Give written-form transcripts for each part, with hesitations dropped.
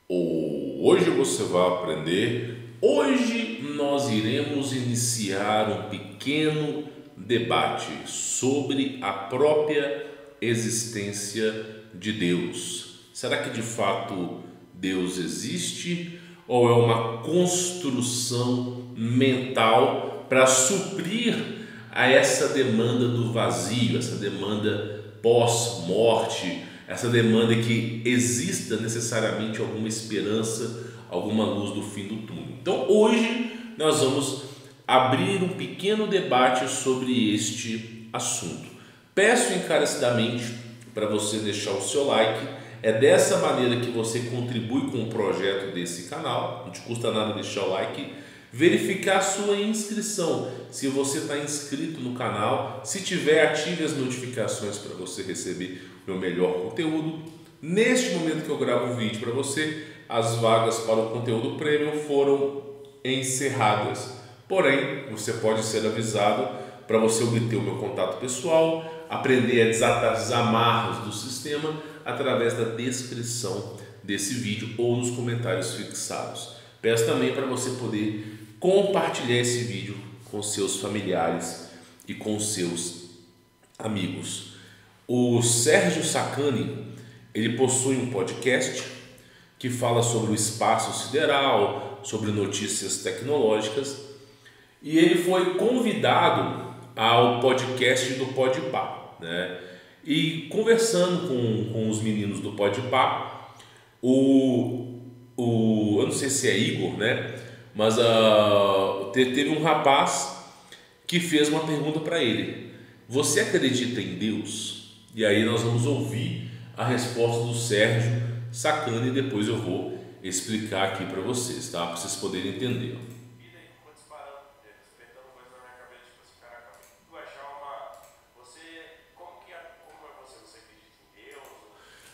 Hoje você vai aprender. Hoje nós iremos iniciar um pequeno debate sobre a própria existência de Deus. Será que de fato Deus existe ou é uma construção mental para suprir a essa demanda do vazio, essa demanda pós-morte, essa demanda que exista necessariamente alguma esperança, alguma luz do fim do túnel? Então hoje nós vamos abrir um pequeno debate sobre este assunto. Peço encarecidamente para você deixar o seu like. É dessa maneira que você contribui com o projeto desse canal. Não te custa nada deixar o like. Verificar a sua inscrição, se você está inscrito no canal. Se tiver, ative as notificações para você receber o meu melhor conteúdo. Neste momento que eu gravo o vídeo para você, as vagas para o conteúdo premium foram encerradas. Porém, você pode ser avisado para você obter o meu contato pessoal, aprender a desatar as amarras do sistema através da descrição desse vídeo ou nos comentários fixados. Peço também para você poder compartilhar esse vídeo com seus familiares e com seus amigos. O Sérgio Sacani, ele possui um podcast que fala sobre o espaço sideral, sobre notícias tecnológicas, e ele foi convidado ao podcast do Podpah, né? E conversando com os meninos do Podpah, eu não sei se é Igor, né? Mas teve um rapaz que fez uma pergunta para ele: você acredita em Deus? E aí nós vamos ouvir a resposta do Sérgio Sacani e depois eu vou explicar aqui para vocês, tá? Para vocês poderem entender.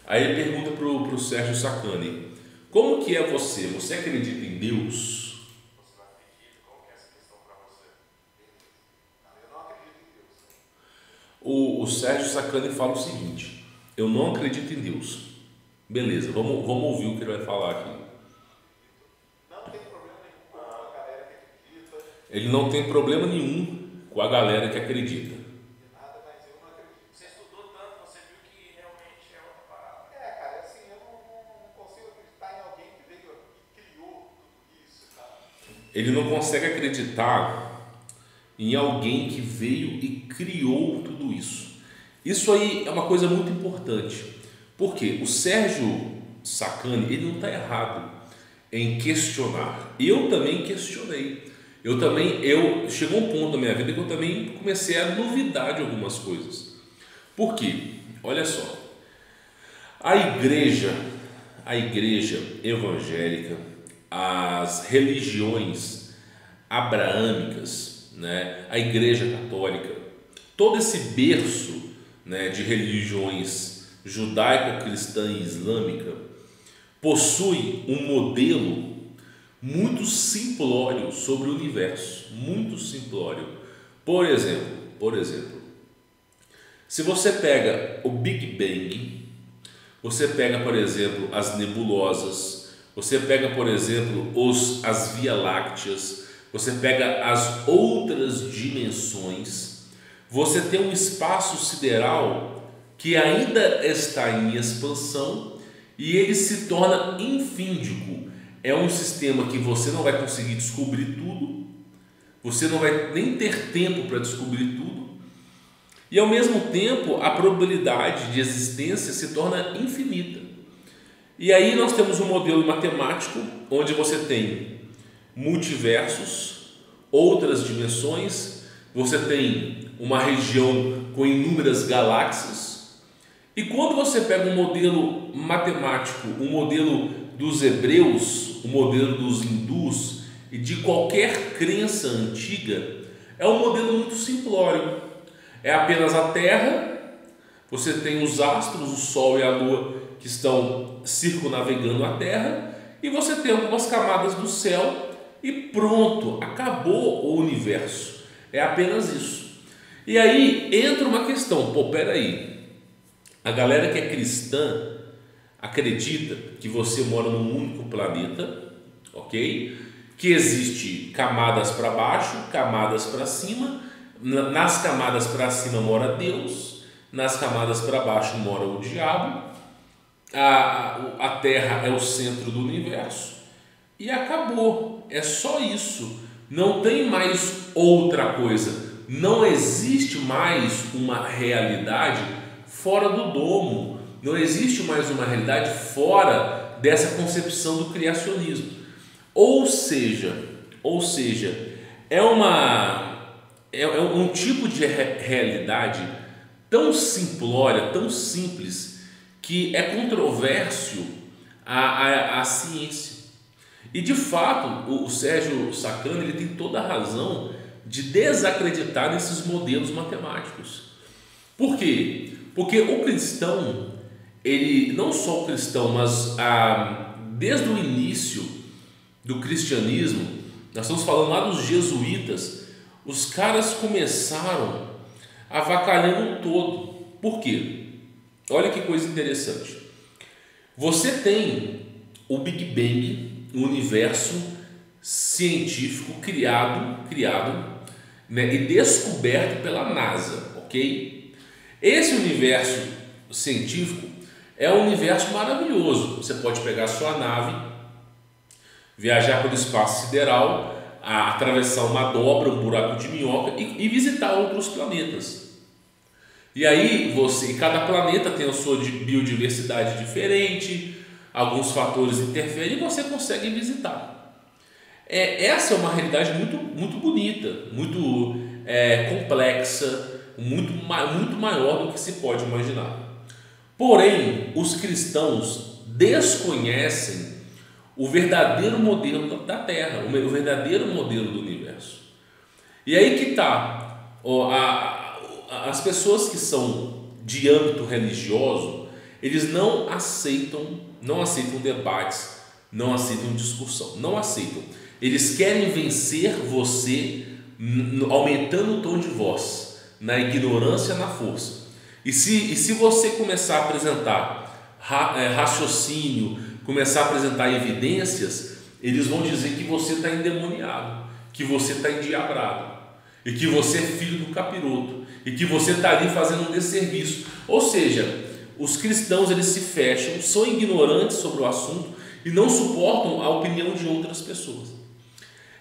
Aí ele pergunta pro Sérgio Sacani: como que é você? Você acredita em Deus? Você não acredita? Como que é essa questão para você? Não, eu não acredito em Deus. O Sérgio Sacani fala o seguinte: eu não acredito em Deus. Beleza, vamos ouvir o que ele vai falar aqui. Não tem problema nenhum com a galera que acredita. Ele não tem problema nenhum com a galera que acredita. Nada, mas eu não acredito. Você estudou tanto, você viu que realmente é outra parada. Cara, assim, eu não consigo acreditar em alguém que veio aqui e criou tudo isso, cara. Ele não consegue acreditar em alguém que veio e criou tudo isso. Isso aí é uma coisa muito importante, porque o Sérgio Sacani, ele não está errado em questionar. Eu também questionei. Chegou um ponto da minha vida que eu também comecei a duvidar de algumas coisas. Por quê? Olha só. A igreja evangélica, as religiões abraâmicas, né, a igreja católica, todo esse berço, né, de religiões judaico-cristã e islâmica possui um modelo muito simplório sobre o universo, muito simplório. Por exemplo, se você pega o Big Bang, você pega, por exemplo, as nebulosas, você pega, por exemplo, as Via-Lácteas, você pega as outras dimensões, você tem um espaço sideral que ainda está em expansão e ele se torna infíndico. É um sistema que você não vai conseguir descobrir tudo, você não vai nem ter tempo para descobrir tudo, e ao mesmo tempo a probabilidade de existência se torna infinita. E aí nós temos um modelo matemático onde você tem multiversos, outras dimensões, você tem uma região com inúmeras galáxias. E quando você pega um modelo matemático, um modelo dos hebreus, um modelo dos hindus e de qualquer crença antiga, é um modelo muito simplório. É apenas a Terra, você tem os astros, o Sol e a Lua que estão circunnavegando a Terra, e você tem algumas camadas do céu e pronto, acabou o universo. É apenas isso. E aí entra uma questão: peraí, a galera que é cristã acredita que você mora num único planeta, ok? Que existe camadas para baixo, camadas para cima. Nas camadas para cima mora Deus, nas camadas para baixo mora o diabo. A Terra é o centro do universo e acabou. É só isso. Não tem mais outra coisa. Não existe mais uma realidade fora do domo. Não existe mais uma realidade fora dessa concepção do criacionismo. Ou seja, é um tipo de realidade tão simplória, tão simples, que é controvérsio à ciência. E de fato, o Sérgio Sacani ele tem toda a razão de desacreditar nesses modelos matemáticos. Por quê? Porque o cristão, ele não só o cristão, mas desde o início do cristianismo, nós estamos falando lá dos jesuítas, os caras começaram avacalhando todo. Por quê? Olha que coisa interessante. Você tem o Big Bang, o universo científico criado, né, e descoberto pela NASA, ok? Esse universo científico é um universo maravilhoso. Você pode pegar a sua nave, viajar pelo espaço sideral, atravessar uma dobra, um buraco de minhoca e visitar outros planetas. E aí cada planeta tem a sua biodiversidade diferente, alguns fatores interferem e você consegue visitar. Essa é uma realidade muito bonita, muito complexa, muito maior do que se pode imaginar. Porém, os cristãos desconhecem o verdadeiro modelo da Terra, o verdadeiro modelo do universo. E aí que está, as pessoas que são de âmbito religioso, eles não aceitam debates, não aceitam discussão, não aceitam. Eles querem vencer você aumentando o tom de voz, na ignorância, na força. E se você começar a apresentar raciocínio, começar a apresentar evidências, eles vão dizer que você está endemoniado, que você está endiabrado, e que você é filho do capiroto, e que você está ali fazendo um desserviço. Ou seja, os cristãos eles se fecham, são ignorantes sobre o assunto e não suportam a opinião de outras pessoas.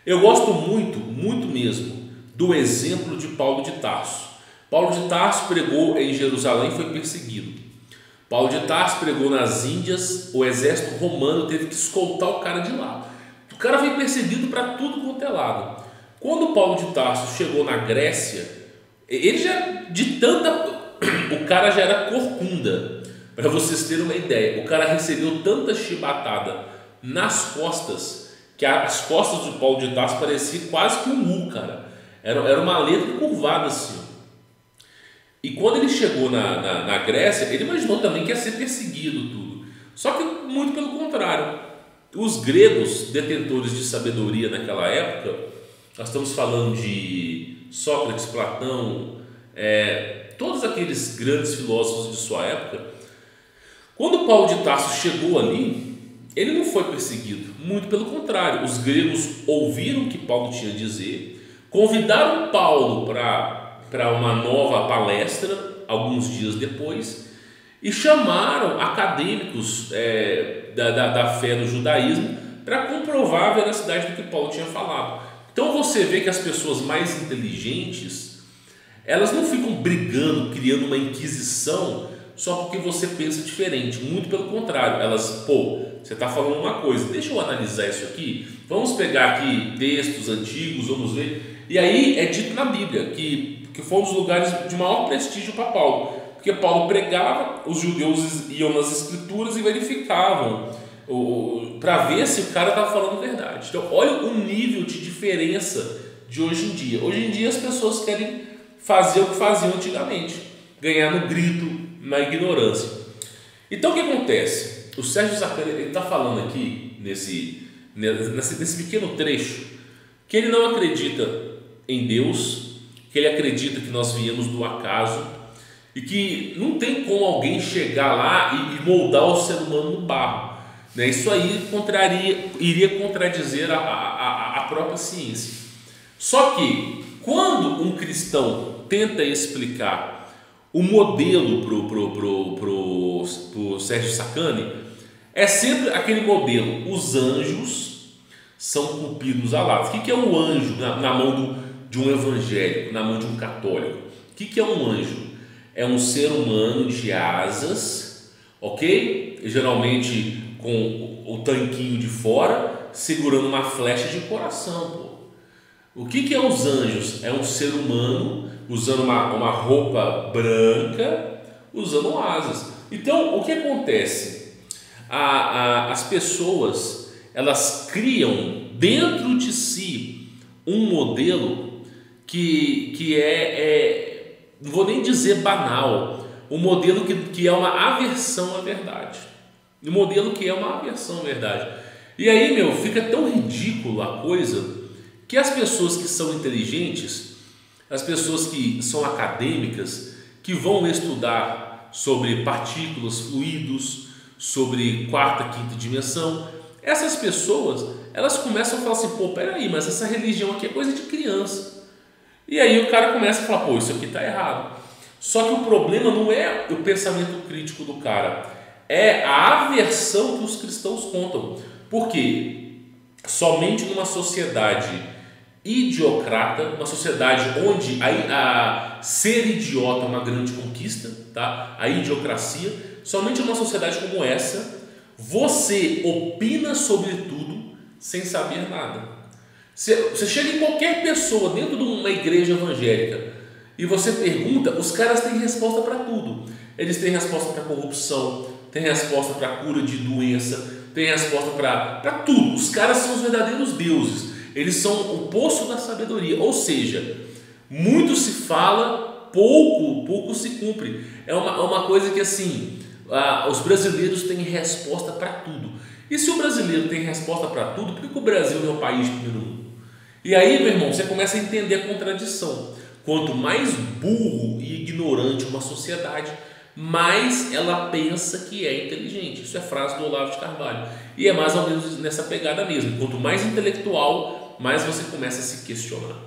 Eu gosto muito mesmo do exemplo de Paulo de Tarso. Paulo de Tarso pregou em Jerusalém e foi perseguido. Paulo de Tarso pregou nas Índias, o exército romano teve que escoltar o cara de lá. O cara foi perseguido para tudo quanto é lado. Quando Paulo de Tarso chegou na Grécia, o cara já era corcunda. Para vocês terem uma ideia, o cara recebeu tanta chibatada nas costas, que as costas de Paulo de Tarso pareciam quase que um U, cara. Era uma letra curvada assim. E quando ele chegou na Grécia, ele imaginou também que ia ser perseguido tudo. Só que muito pelo contrário. Os gregos, detentores de sabedoria naquela época, nós estamos falando de Sócrates, Platão, todos aqueles grandes filósofos de sua época. Quando Paulo de Tarso chegou ali, ele não foi perseguido, muito pelo contrário. Os gregos ouviram o que Paulo tinha a dizer, convidaram Paulo para uma nova palestra alguns dias depois e chamaram acadêmicos da fé do judaísmo para comprovar a veracidade do que Paulo tinha falado. Então você vê que as pessoas mais inteligentes, elas não ficam brigando, criando uma inquisição só porque você pensa diferente, muito pelo contrário. Elas, você está falando uma coisa, deixa eu analisar isso aqui, vamos pegar aqui textos antigos, vamos ver. E aí é dito na Bíblia que foi um dos lugares de maior prestígio para Paulo, porque Paulo pregava, os judeus iam nas escrituras e verificavam para ver se o cara estava falando verdade. Então olha o nível de diferença de hoje em dia. Hoje em dia as pessoas querem fazer o que faziam antigamente, ganhar no grito, na ignorância. Então o que acontece? O Sérgio Sacani está falando aqui nesse pequeno trecho que ele não acredita em Deus, que ele acredita que nós viemos do acaso e que não tem como alguém chegar lá e moldar o ser humano no barro, né? Isso aí iria contradizer a própria ciência. Só que quando um cristão tenta explicar o modelo pro Sérgio Sacani, é sempre aquele modelo: os anjos são cupidos alados. O que é um anjo na mão de um evangélico, na mão de um católico? O que é um anjo? É um ser humano de asas, ok? Geralmente com o tanquinho de fora, segurando uma flecha de coração, pô. O que é os anjos? É um ser humano usando uma roupa branca, usando asas. Então, o que acontece? As pessoas, elas criam dentro de si um modelo que não vou nem dizer banal, um modelo que é uma aversão à verdade. Um modelo que é uma aversão à verdade. E aí, fica tão ridículo a coisa que as pessoas que são inteligentes, as pessoas que são acadêmicas, que vão estudar sobre partículas, fluidos, sobre quarta, quinta dimensão, essas pessoas, elas começam a falar assim: pô, peraí, mas essa religião aqui é coisa de criança. E aí o cara começa a falar: pô, isso aqui está errado. Só que o problema não é o pensamento crítico do cara, é a aversão que os cristãos contam. Porque somente numa sociedade idiocrata, uma sociedade onde a ser idiota é uma grande conquista, tá? A idiocracia, somente numa sociedade como essa, você opina sobre tudo sem saber nada. Você chega em qualquer pessoa dentro de uma igreja evangélica e você pergunta, os caras têm resposta para tudo. Eles têm resposta para corrupção, têm resposta para cura de doença, têm resposta para tudo. Os caras são os verdadeiros deuses. Eles são o poço da sabedoria. Ou seja, muito se fala, pouco se cumpre. É uma coisa que assim, os brasileiros têm resposta para tudo. E se o brasileiro tem resposta para tudo, por que o Brasil não é o país número 1? E aí, meu irmão, você começa a entender a contradição. Quanto mais burro e ignorante uma sociedade, mais ela pensa que é inteligente. Isso é frase do Olavo de Carvalho. E é mais ou menos nessa pegada mesmo. Quanto mais intelectual, mais você começa a se questionar.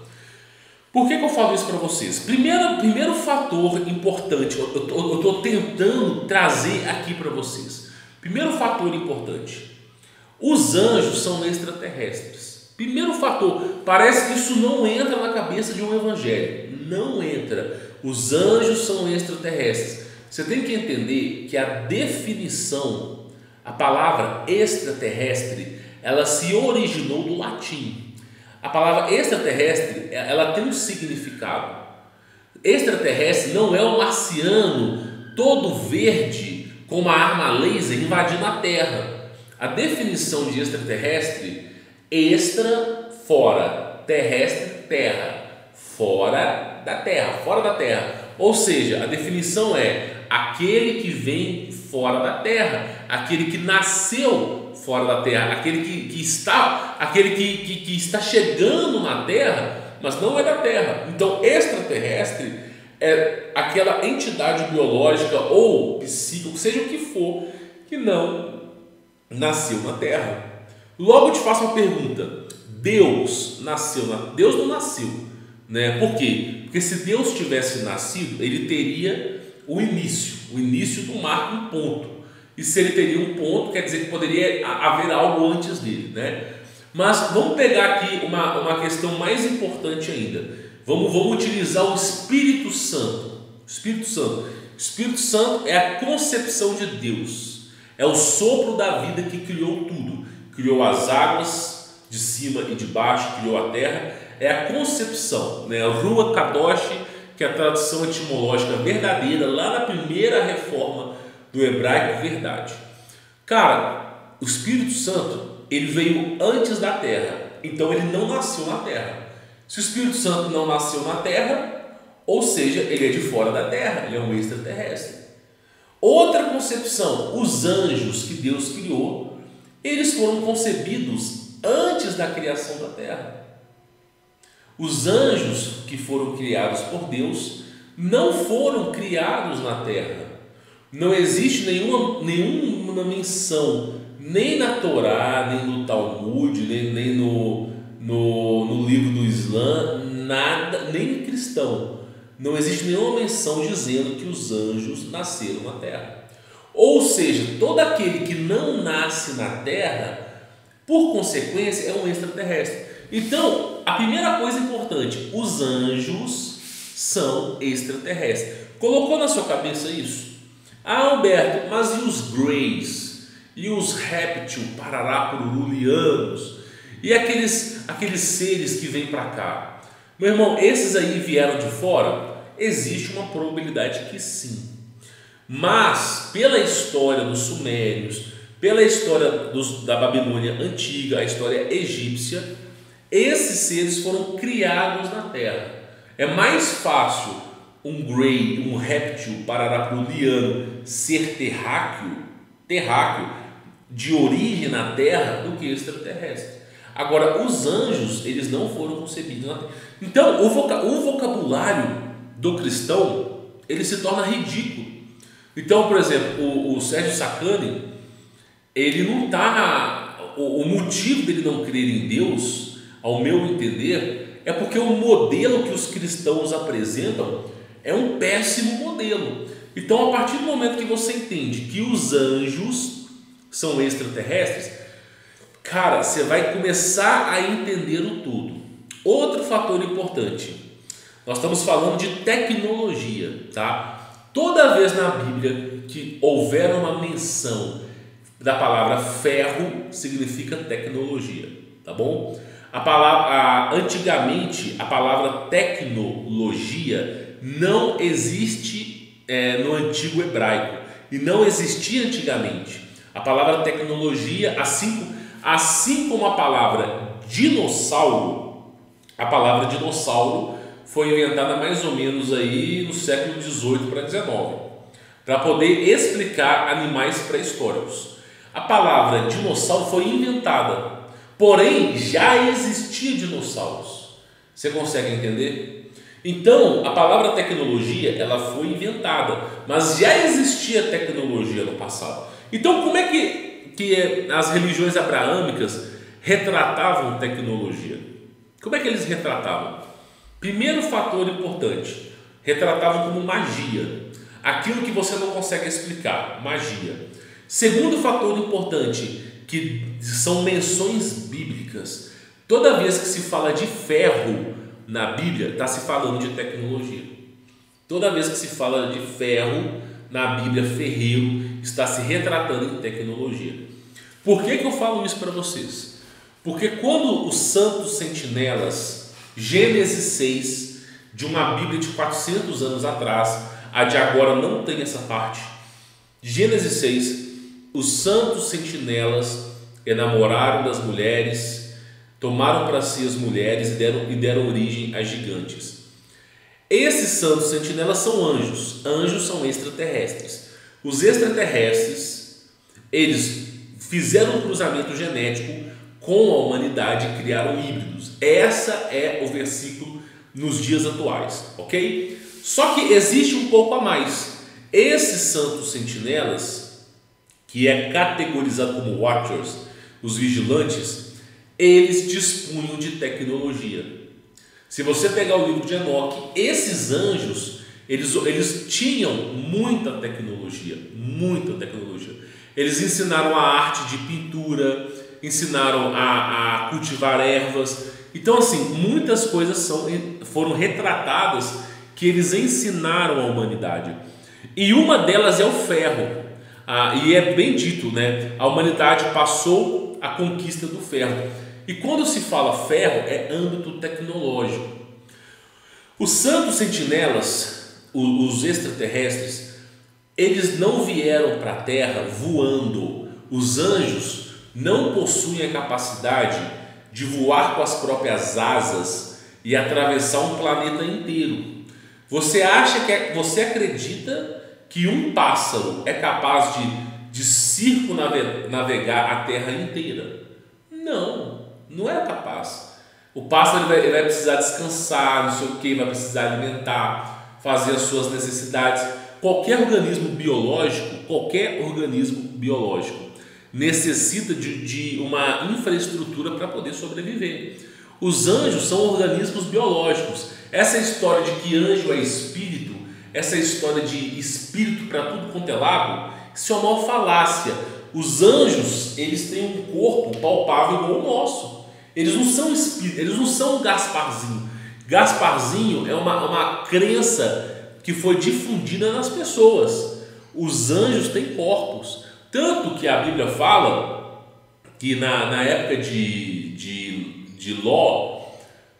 Por que eu falo isso para vocês? Primeiro fator importante, eu estou tentando trazer aqui para vocês. Primeiro fator importante: os anjos são extraterrestres. Primeiro fator, parece que isso não entra na cabeça de um evangélico. Não entra. Os anjos são extraterrestres. Você tem que entender que a definição, a palavra extraterrestre, ela se originou do latim. A palavra extraterrestre, ela tem um significado. Extraterrestre não é um marciano todo verde com uma arma laser invadindo a Terra. A definição de extraterrestre: extra, fora, terrestre, terra, fora da Terra. Ou seja, a definição é aquele que vem fora da Terra, aquele que nasceu fora da Terra, aquele que está chegando na Terra, mas não é da Terra. Então, extraterrestre é aquela entidade biológica ou psíquica, seja o que for, que não nasceu na Terra. Logo eu te faço uma pergunta: Deus nasceu? Deus não nasceu, né? Por quê? Porque se Deus tivesse nascido, ele teria o início do mar, um ponto. E se ele teria um ponto, quer dizer que poderia haver algo antes dele, né? Mas vamos pegar aqui uma questão mais importante ainda. Vamos utilizar o Espírito Santo. O Espírito Santo é a concepção de Deus. É o sopro da vida que criou tudo. Criou as águas de cima e de baixo, criou a terra. É a concepção, né? Ruach Kadosh, que é a tradução etimológica verdadeira, lá na primeira reforma do hebraico, verdade. Cara, o Espírito Santo, ele veio antes da terra, então ele não nasceu na terra. Se o Espírito Santo não nasceu na terra, ou seja, ele é de fora da terra, ele é um extraterrestre. Outra concepção: os anjos que Deus criou, eles foram concebidos antes da criação da terra. Os anjos que foram criados por Deus não foram criados na terra. Não existe nenhuma menção, nem na Torá, nem no Talmud, nem no livro do Islã, nada, nem cristão. Não existe nenhuma menção dizendo que os anjos nasceram na terra. Ou seja, todo aquele que não nasce na terra, por consequência, é um extraterrestre. Então, a primeira coisa importante, os anjos são extraterrestres. Colocou na sua cabeça isso? Ah, Alberto, mas e os Greys? E os réptil, parará, pururulianos? E aqueles seres que vêm para cá? Meu irmão, esses aí vieram de fora? Existe uma probabilidade que sim. Mas, pela história dos sumérios, pela história da Babilônia antiga, a história egípcia, esses seres foram criados na terra. É mais fácil um grey, um réptil pararapuliano ser terráqueo de origem na terra do que extraterrestre. Agora, os anjos, eles não foram concebidos na terra. Então, o vocabulário do cristão, ele se torna ridículo. Então, por exemplo, o Sérgio Sacani, ele não está... O motivo dele não crer em Deus, ao meu entender, é porque o modelo que os cristãos apresentam é um péssimo modelo. Então, a partir do momento que você entende que os anjos são extraterrestres, cara, você vai começar a entender o tudo. Outro fator importante, nós estamos falando de tecnologia, tá? Toda vez na Bíblia que houver uma menção da palavra ferro, significa tecnologia, tá bom? Antigamente, a palavra tecnologia não existe no antigo hebraico e não existia antigamente. A palavra tecnologia, assim como a palavra dinossauro, foi inventada mais ou menos aí no século XVIII para XIX, para poder explicar animais pré-históricos. A palavra dinossauro foi inventada, porém já existia dinossauros. Você consegue entender? Então, a palavra tecnologia, ela foi inventada, mas já existia tecnologia no passado. Então, como é que as religiões abraâmicas retratavam tecnologia? Como é que eles retratavam? Primeiro fator importante, retratavam como magia, aquilo que você não consegue explicar, magia. Segundo fator importante, que são menções bíblicas. Toda vez que se fala de ferro na Bíblia, está se falando de tecnologia. Toda vez que se fala de ferro na Bíblia, ferreiro, está se retratando em tecnologia. Por que eu falo isso para vocês? Porque quando os santos sentinelas, Gênesis 6, de uma Bíblia de 400 anos atrás, a de agora não tem essa parte. Gênesis 6, os santos sentinelas enamoraram das mulheres, tomaram para si as mulheres e deram origem a gigantes. Esses santos sentinelas são anjos. Anjos são extraterrestres. Os extraterrestres, eles fizeram um cruzamento genético com a humanidade e criaram híbridos. Essa é o versículo nos dias atuais, ok? Só que existe um pouco a mais. Esses santos sentinelas, que é categorizado como watchers, os vigilantes, eles dispunham de tecnologia. Se você pegar o livro de Enoque, esses anjos, eles tinham muita tecnologia, muita tecnologia. Eles ensinaram a arte de pintura, ensinaram a cultivar ervas. Então, assim, muitas coisas foram retratadas que eles ensinaram à humanidade. E uma delas é o ferro. E é bem dito, né? A humanidade passou a conquista do ferro. E quando se fala ferro, é âmbito tecnológico. Os santos sentinelas, os extraterrestres, eles não vieram para a Terra voando. Os anjos não possuem a capacidade de voar com as próprias asas e atravessar um planeta inteiro. Você acredita que um pássaro é capaz de circunnavegar a Terra inteira? Não é capaz. O pássaro vai precisar descansar, não sei o que, vai precisar alimentar, fazer as suas necessidades. Qualquer organismo biológico necessita de uma infraestrutura para poder sobreviver. Os anjos são organismos biológicos. Essa história de que anjo é espírito, essa história de espírito para tudo quanto é lado, isso é uma maior falácia. Os anjos, eles têm um corpo palpável igual o nosso. Eles não são espíritos, eles não são Gasparzinho. Gasparzinho é uma crença que foi difundida nas pessoas. Os anjos têm corpos. Tanto que a Bíblia fala que na época de Ló,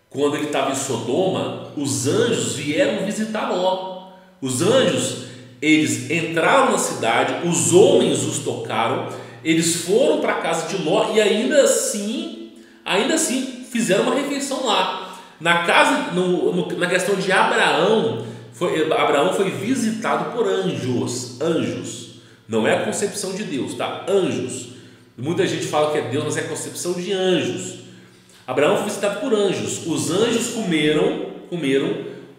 quando ele estava em Sodoma, os anjos vieram visitar Ló. Os anjos, eles entraram na cidade, os homens os tocaram, eles foram para a casa de Ló e ainda assim fizeram uma refeição lá. Na casa, na questão de Abraão foi visitado por anjos. Não é a concepção de Deus, tá? Anjos. Muita gente fala que é Deus, mas é a concepção de anjos. Abraão foi visitado por anjos. Os anjos comeram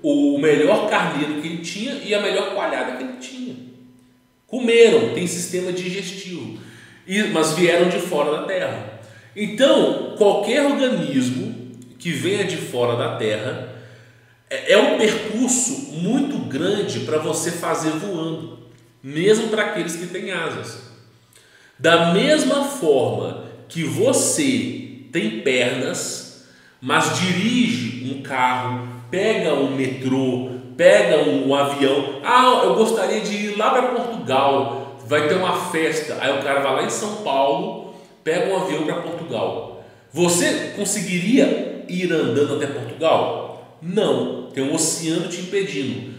o melhor carneiro que ele tinha e a melhor coalhada que ele tinha. Comeram, tem sistema digestivo. Mas vieram de fora da terra. Então, qualquer organismo que venha de fora da terra é um percurso muito grande para você fazer voando, mesmo para aqueles que têm asas. Da mesma forma que você tem pernas, mas dirige um carro, pega um metrô, pega um avião. Eu gostaria de ir lá para Portugal, vai ter uma festa. Aí o cara vai lá em São Paulo, pega um avião para Portugal. Você conseguiria ir andando até Portugal? Não, tem um oceano te impedindo.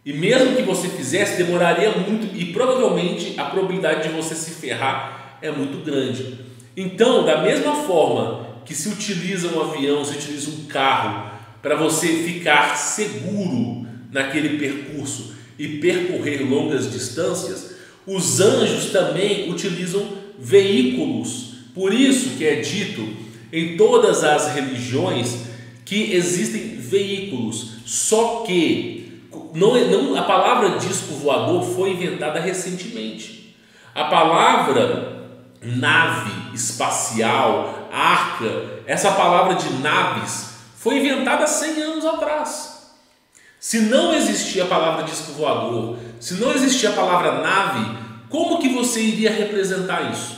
E mesmo que você fizesse, demoraria muito e provavelmente a probabilidade de você se ferrar é muito grande. Então, da mesma forma que se utiliza um avião, se utiliza um carro para você ficar seguro naquele percurso e percorrer longas distâncias, os anjos também utilizam veículos. Por isso que é dito em todas as religiões que existem veículos, só que a palavra disco voador foi inventada recentemente. A palavra nave espacial, arca, essa palavra de naves foi inventada 100 anos atrás. Se não existia a palavra disco voador, se não existia a palavra nave, como que você iria representar isso?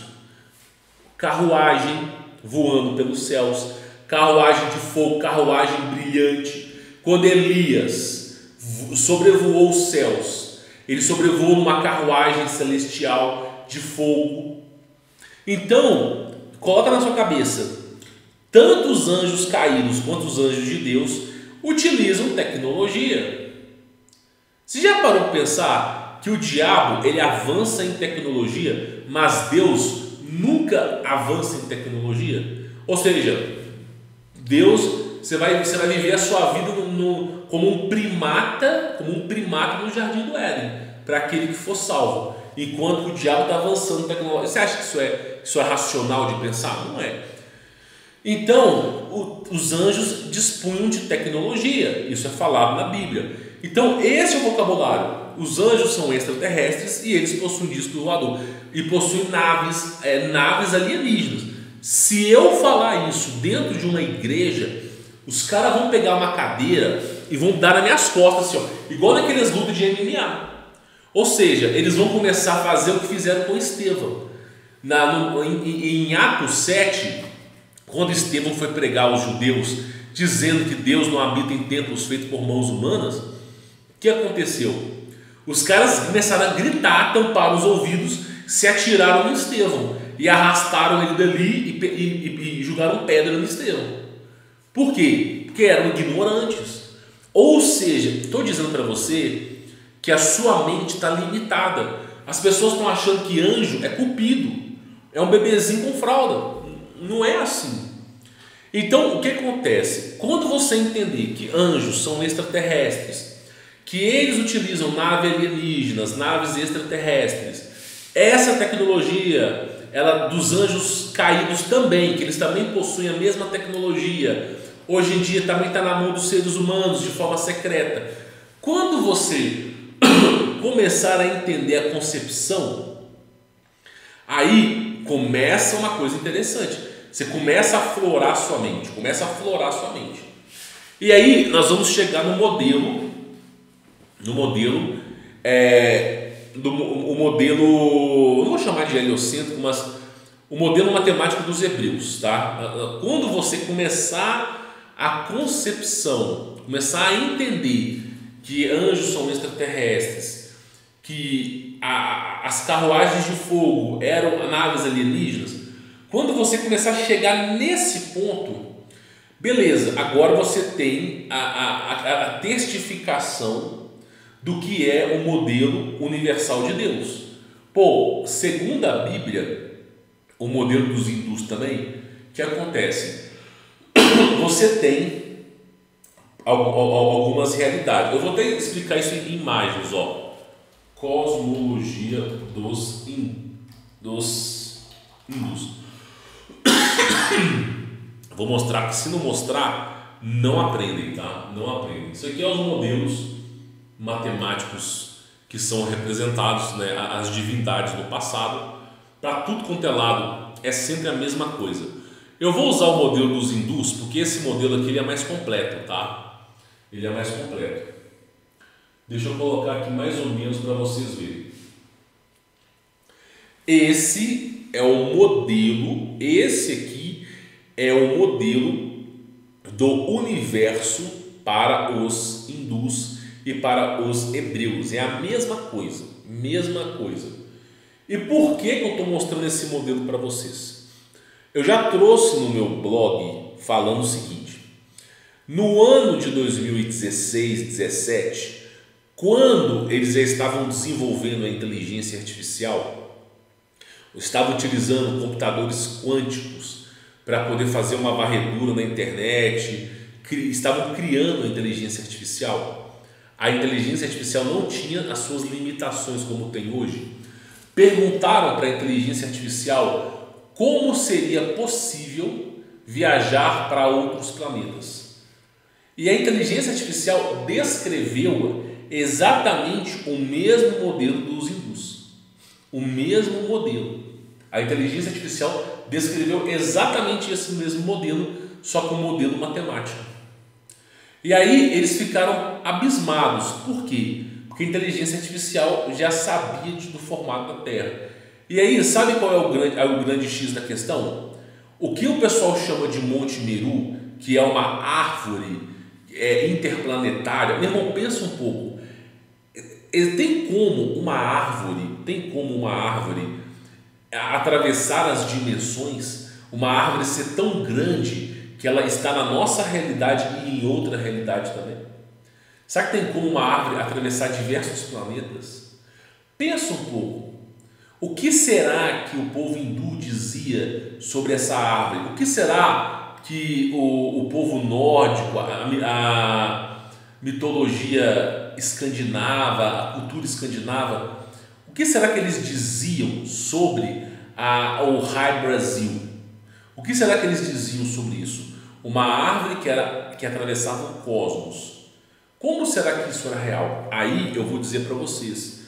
Carruagem voando pelos céus, carruagem de fogo, carruagem brilhante. Quando Elias sobrevoou os céus, ele sobrevoou numa carruagem celestial de fogo. Então, coloca na sua cabeça, tanto os anjos caídos quanto os anjos de Deus utilizam tecnologia. Você já parou para pensar que o diabo ele avança em tecnologia, mas Deus nunca avança em tecnologia? Ou seja, Deus, você vai viver a sua vida como um primata no jardim do Éden, para aquele que for salvo, enquanto o diabo está avançando em tecnologia. Você acha que isso é racional de pensar? Não é. Então, os anjos dispunham de tecnologia, isso é falado na Bíblia. Então, esse é o vocabulário. Os anjos são extraterrestres e eles possuem disco voador e possuem naves alienígenas. Se eu falar isso dentro de uma igreja, os caras vão pegar uma cadeira e vão dar nas minhas costas, assim, ó, igual naqueles lutas de MMA. Ou seja, eles vão começar a fazer o que fizeram com Estevão. Em Atos 7, quando Estevão foi pregar aos judeus, dizendo que Deus não habita em templos feitos por mãos humanas, o que aconteceu? Os caras começaram a gritar, tamparam os ouvidos, se atiraram no Estevão e arrastaram ele dali e jogaram pedra no Estevão. Por quê? Porque eram ignorantes. Ou seja, estou dizendo para você que a sua mente está limitada. As pessoas estão achando que anjo é cupido, é um bebezinho com fralda. Não é assim. Então, o que acontece? Quando você entender que anjos são extraterrestres, que eles utilizam naves alienígenas, naves extraterrestres, essa tecnologia dos anjos caídos também, que eles também possuem a mesma tecnologia, hoje em dia também está na mão dos seres humanos de forma secreta. Quando você começar a entender a concepção, aí começa uma coisa interessante. Você começa a aflorar sua mente, E aí nós vamos chegar no modelo, não vou chamar de heliocêntrico, mas o modelo matemático dos hebreus, tá? Quando você começar a concepção, começar a entender que anjos são extraterrestres, que as carruagens de fogo eram naves alienígenas, quando você começar a chegar nesse ponto, beleza, agora você tem a testificação do que é o modelo universal de Deus. Segundo a Bíblia, o modelo dos hindus também, o que acontece? Você tem algumas realidades. Eu vou até explicar isso em imagens, Cosmologia dos hindus. Vou mostrar, que se não mostrar, não aprendem, tá? Não aprendem. Isso aqui é os modelos matemáticos que são representados, né, as divindades no passado. Para tudo quanto é lado, é sempre a mesma coisa. Eu vou usar o modelo dos hindus, porque esse modelo aqui ele é mais completo, tá? Ele é mais completo. Deixa eu colocar aqui mais ou menos para vocês verem. Esse aqui é o modelo do universo para os hindus e para os hebreus. É a mesma coisa, E por que eu estou mostrando esse modelo para vocês? Eu já trouxe no meu blog falando o seguinte: no ano de 2016, 17, quando eles já estavam desenvolvendo a inteligência artificial, estavam utilizando computadores quânticos para poder fazer uma varredura na internet, estavam criando a inteligência artificial. A inteligência artificial não tinha as suas limitações como tem hoje. Perguntaram para a inteligência artificial como seria possível viajar para outros planetas. E a inteligência artificial descreveu exatamente o mesmo modelo dos hindus. O mesmo modelo. A inteligência artificial descreveu exatamente esse mesmo modelo, só que um modelo matemático. E aí eles ficaram abismados. Por quê? Porque a inteligência artificial já sabia do formato da Terra. E aí, sabe qual é o grande X da questão? O que o pessoal chama de Monte Meru, que é uma árvore interplanetária, meu irmão, pensa um pouco. Tem como uma árvore atravessar as dimensões, uma árvore ser tão grande que ela está na nossa realidade e em outra realidade também? Será que tem como uma árvore atravessar diversos planetas? Pensa um pouco. O que será que o povo hindu dizia sobre essa árvore? O que será que o povo nórdico, a mitologia escandinava, a cultura escandinava, o que será que eles diziam sobre o Raio Brasil? O que será que eles diziam sobre isso? Uma árvore que atravessava o cosmos. Como será que isso era real? Aí eu vou dizer para vocês,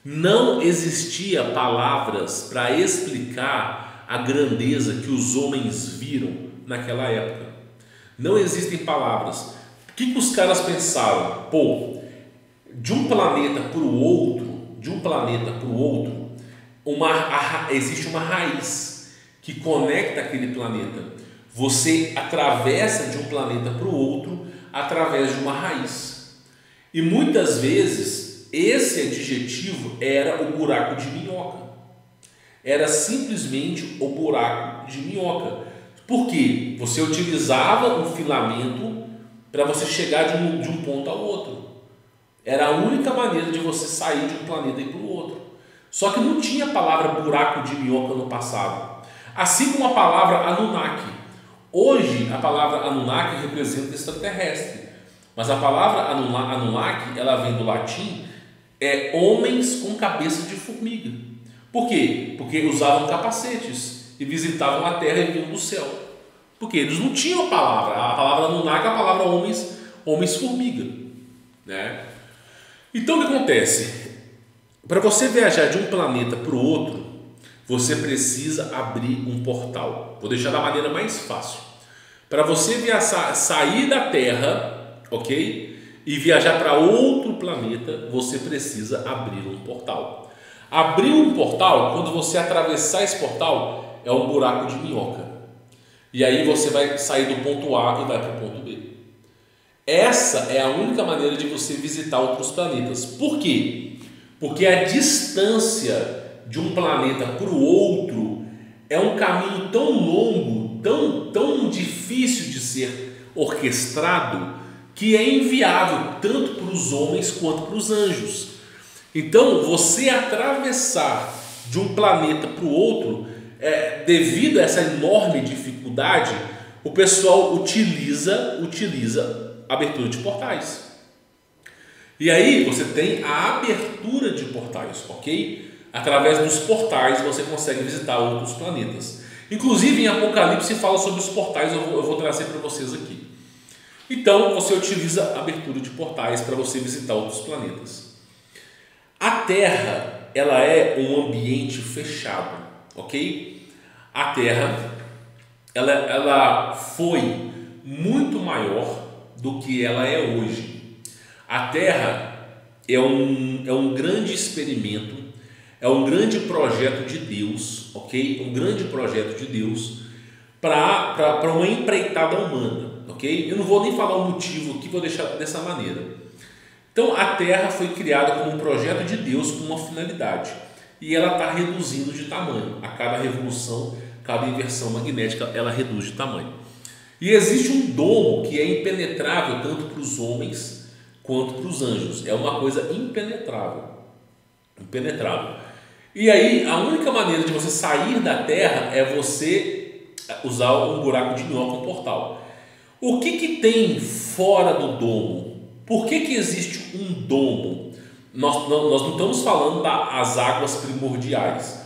não existia palavras para explicar a grandeza que os homens viram naquela época. Não existem palavras. O que os caras pensaram? De um planeta para o outro, existe uma raiz que conecta aquele planeta. Você atravessa de um planeta para o outro através de uma raiz. E muitas vezes esse adjetivo era o buraco de minhoca. Era simplesmente o buraco de minhoca. Por quê? Você utilizava um filamento para você chegar de um ponto ao outro. Era a única maneira de você sair de um planeta e ir para o outro. Só que não tinha a palavra buraco de minhoca no passado. Assim como a palavra Anunnaki. Hoje a palavra Anunnaki representa extraterrestre. Mas a palavra Anunnaki, ela vem do latim, homens com cabeça de formiga. Por quê? Porque usavam capacetes e visitavam a terra e vinham do céu. Porque eles não tinham a palavra Anunnaki, a palavra homens formiga, né? Então o que acontece? Para você viajar de um planeta para o outro, você precisa abrir um portal. Vou deixar da maneira mais fácil. Para você sair da Terra, ok? E viajar para outro planeta, você precisa abrir um portal. Abrir um portal, quando você atravessar esse portal, é um buraco de minhoca. E aí você vai sair do ponto A e vai para o ponto B. Essa é a única maneira de você visitar outros planetas. Por quê? Porque a distância de um planeta para o outro é um caminho tão longo, tão difícil de ser orquestrado, que é inviável tanto para os homens quanto para os anjos. Então, você atravessar de um planeta para o outro, devido a essa enorme dificuldade, o pessoal utiliza abertura de portais. E aí você tem a abertura de portais, ok? Através dos portais você consegue visitar outros planetas. Inclusive em Apocalipse fala sobre os portais, eu vou trazer para vocês aqui. Então você utiliza a abertura de portais para você visitar outros planetas. A Terra, ela é um ambiente fechado, ok? A Terra, ela foi muito maior do que ela é hoje. A Terra é um grande experimento, é um grande projeto de Deus, ok? Um grande projeto de Deus para uma empreitada humana, ok? Eu não vou nem falar o motivo aqui, vou deixar dessa maneira. Então a Terra foi criada como um projeto de Deus com uma finalidade e ela está reduzindo de tamanho. A cada revolução, cada inversão magnética, ela reduz de tamanho. E existe um domo que é impenetrável tanto para os homens quanto para os anjos. É uma coisa impenetrável. Impenetrável. E aí, a única maneira de você sair da Terra é você usar um buraco de minhoca, um portal. O que tem fora do domo? Por que existe um domo? Nós não estamos falando das águas primordiais.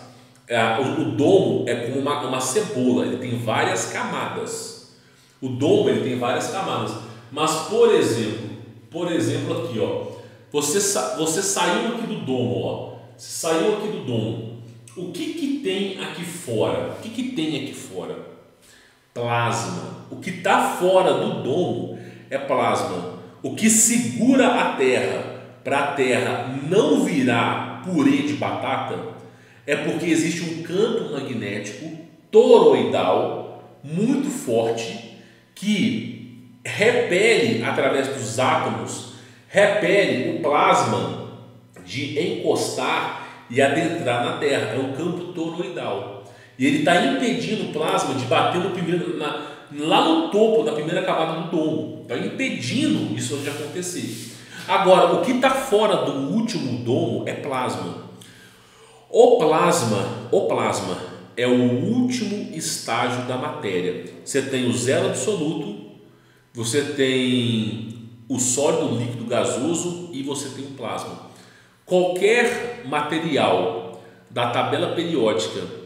O domo é como uma cebola, ele tem várias camadas. O domo ele tem várias camadas. Mas, por exemplo aqui, ó, você saiu aqui do domo, ó. Você saiu aqui do domo. O que tem aqui fora? O que tem aqui fora? Plasma. O que está fora do domo é plasma. O que segura a Terra para a Terra não virar purê de batata é porque existe um campo magnético toroidal muito forte que repele através dos átomos, repele o plasma de encostar e adentrar na Terra. É um campo toroidal. E ele está impedindo o plasma de bater lá no topo da primeira camada do domo. Está impedindo isso de acontecer. Agora, o que está fora do último domo é plasma. O plasma é o último estágio da matéria. Você tem o zero absoluto, você tem o sólido, líquido, gasoso e você tem o plasma. Qualquer material da tabela periódica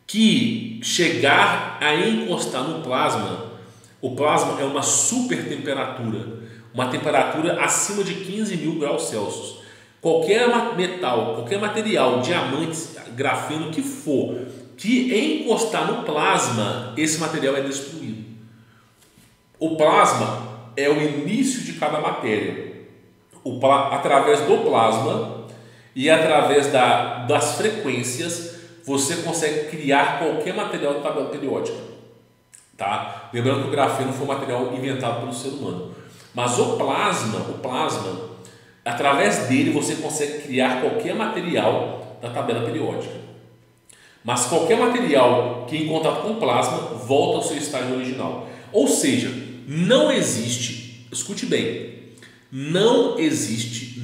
que chegar a encostar no plasma, o plasma é uma super temperatura, uma temperatura acima de 15.000 graus Celsius. Qualquer metal, qualquer material, diamantes, grafeno, que for, que encostar no plasma, esse material é destruído. O plasma é o início de cada matéria. Através do plasma e através das frequências, você consegue criar qualquer material da tabela periódica. Tá? Lembrando que o grafeno foi um material inventado pelo ser humano. Mas o plasma, através dele você consegue criar qualquer material da tabela periódica. Mas qualquer material que em contato com o plasma volta ao seu estágio original. Ou seja, não existe, escute bem, não existe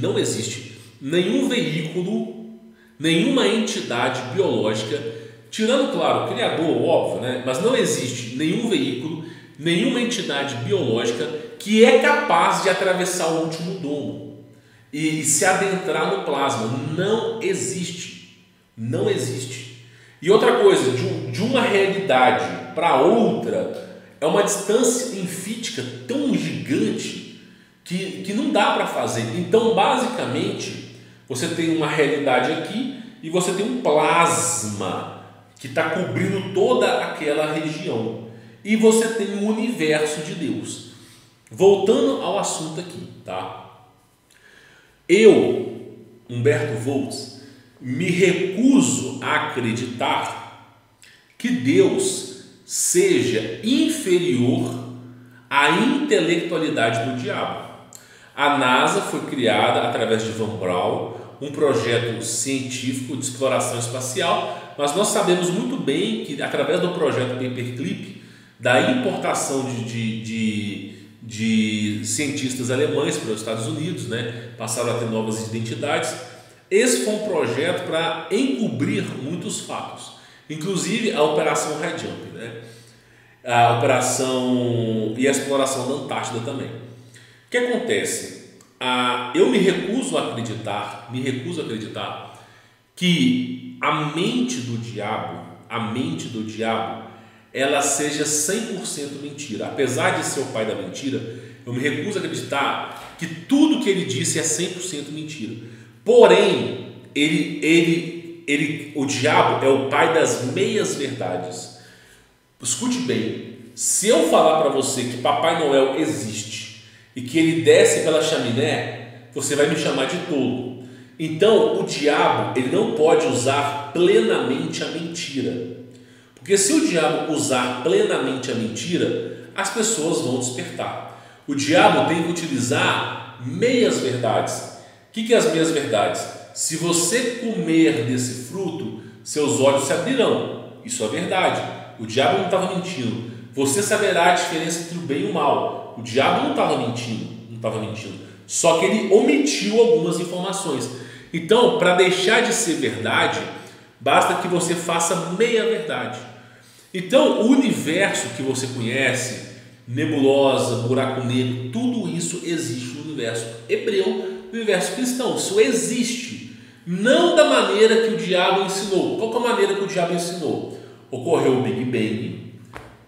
nenhum veículo, nenhuma entidade biológica, tirando, claro, o Criador, óbvio, né? Mas não existe nenhum veículo, nenhuma entidade biológica que é capaz de atravessar o último domo e se adentrar no plasma. Não existe. Não existe. E outra coisa, de uma realidade para outra, é uma distância infítica tão gigante que não dá para fazer. Então, basicamente, você tem uma realidade aqui e você tem um plasma que está cobrindo toda aquela região. E você tem o universo de Deus. Voltando ao assunto aqui, tá? Eu, Humberto Volz, me recuso a acreditar que Deus seja inferior à intelectualidade do diabo. A NASA foi criada através de Van Braun, um projeto científico de exploração espacial, mas nós sabemos muito bem que através do projeto Paperclip, da importação de cientistas alemães para os Estados Unidos, né, passaram a ter novas identidades. Esse foi um projeto para encobrir muitos fatos, inclusive a Operação High Jump, né, a operação e a exploração da Antártida também. O que acontece? Eu me recuso a acreditar que a mente do diabo, ela seja 100% mentira. Apesar de ser o pai da mentira, eu me recuso a acreditar que tudo que ele disse é 100% mentira. Porém, o diabo é o pai das meias verdades. Escute bem, se eu falar para você que Papai Noel existe e que ele desce pela chaminé, você vai me chamar de tolo. Então, o diabo, ele não pode usar plenamente a mentira. Porque se o diabo usar plenamente a mentira, as pessoas vão despertar. O diabo tem que utilizar meias verdades. O que é as meias verdades? Se você comer desse fruto, seus olhos se abrirão. Isso é verdade. O diabo não estava mentindo. Você saberá a diferença entre o bem e o mal. O diabo não estava mentindo. Só que ele omitiu algumas informações. Então, para deixar de ser verdade, basta que você faça meia verdade. Então, o universo que você conhece, nebulosa, buraco negro, tudo isso existe no universo hebreu, no universo cristão. Isso existe. Não da maneira que o diabo ensinou. Qual que é a maneira que o diabo ensinou? Ocorreu o Big Bang,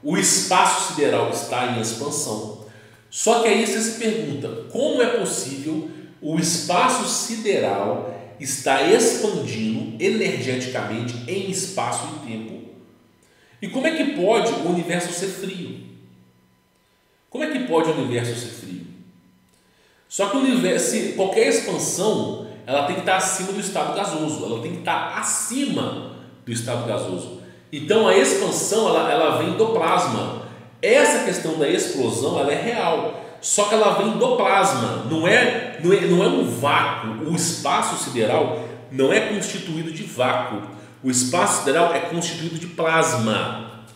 o espaço sideral está em expansão. Só que aí você se pergunta, como é possível o espaço sideral estar expandindo energeticamente em espaço e tempo? E como é que pode o universo ser frio? Como é que pode o universo ser frio? Só que o universo, qualquer expansão, ela tem que estar acima do estado gasoso, ela tem que estar acima do estado gasoso. Então a expansão ela vem do plasma. Essa questão da explosão ela é real, só que ela vem do plasma, não é um vácuo. O espaço sideral não é constituído de vácuo. O espaço sideral é constituído de plasma.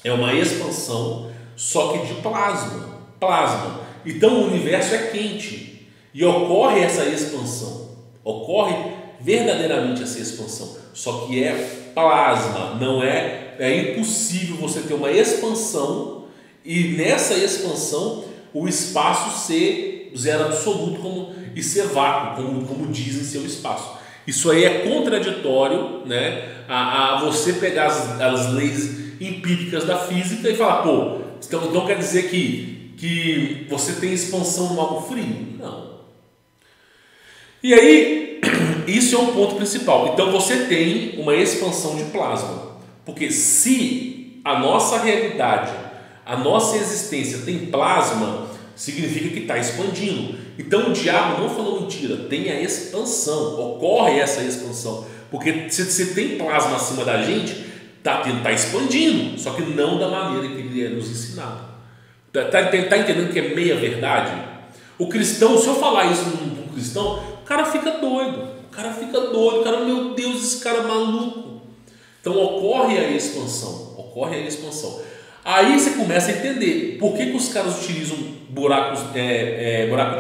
É uma expansão, só que de plasma. Então o universo é quente e ocorre essa expansão. Ocorre verdadeiramente essa expansão, só que é plasma. Não é impossível você ter uma expansão e nessa expansão o espaço ser zero absoluto e ser vácuo, como dizem seu espaço. Isso aí é contraditório, né, a você pegar as leis empíricas da física e falar, então quer dizer que você tem expansão no algo frio? Não. E aí, isso é um ponto principal. Então você tem uma expansão de plasma, porque se a nossa realidade, a nossa existência tem plasma, significa que está expandindo. Então o diabo não falou mentira, tem a expansão, ocorre essa expansão, porque se tem plasma acima da gente, está expandindo, só que não da maneira que ele é nos ensinado. Está entendendo que é meia verdade? O cristão, se eu falar isso num cristão, o cara fica doido, meu Deus, esse cara é maluco. Então ocorre a expansão. Aí você começa a entender por que os caras utilizam buraco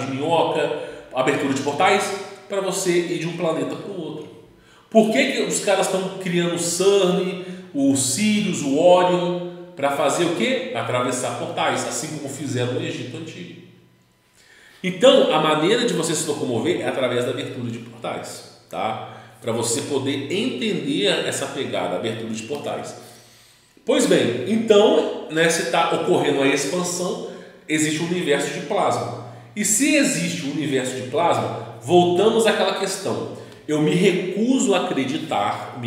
de minhoca, abertura de portais, para você ir de um planeta para o outro. Por que os caras estão criando o CERN, o Sirius, o Orion, para fazer o quê? Atravessar portais, assim como fizeram no Egito Antigo. Então, a maneira de você se locomover é através da abertura de portais, tá? Para você poder entender essa pegada, a abertura de portais. Pois bem, então, se está ocorrendo a expansão, existe um universo de plasma. E se existe um universo de plasma, voltamos àquela questão. Eu me recuso a acreditar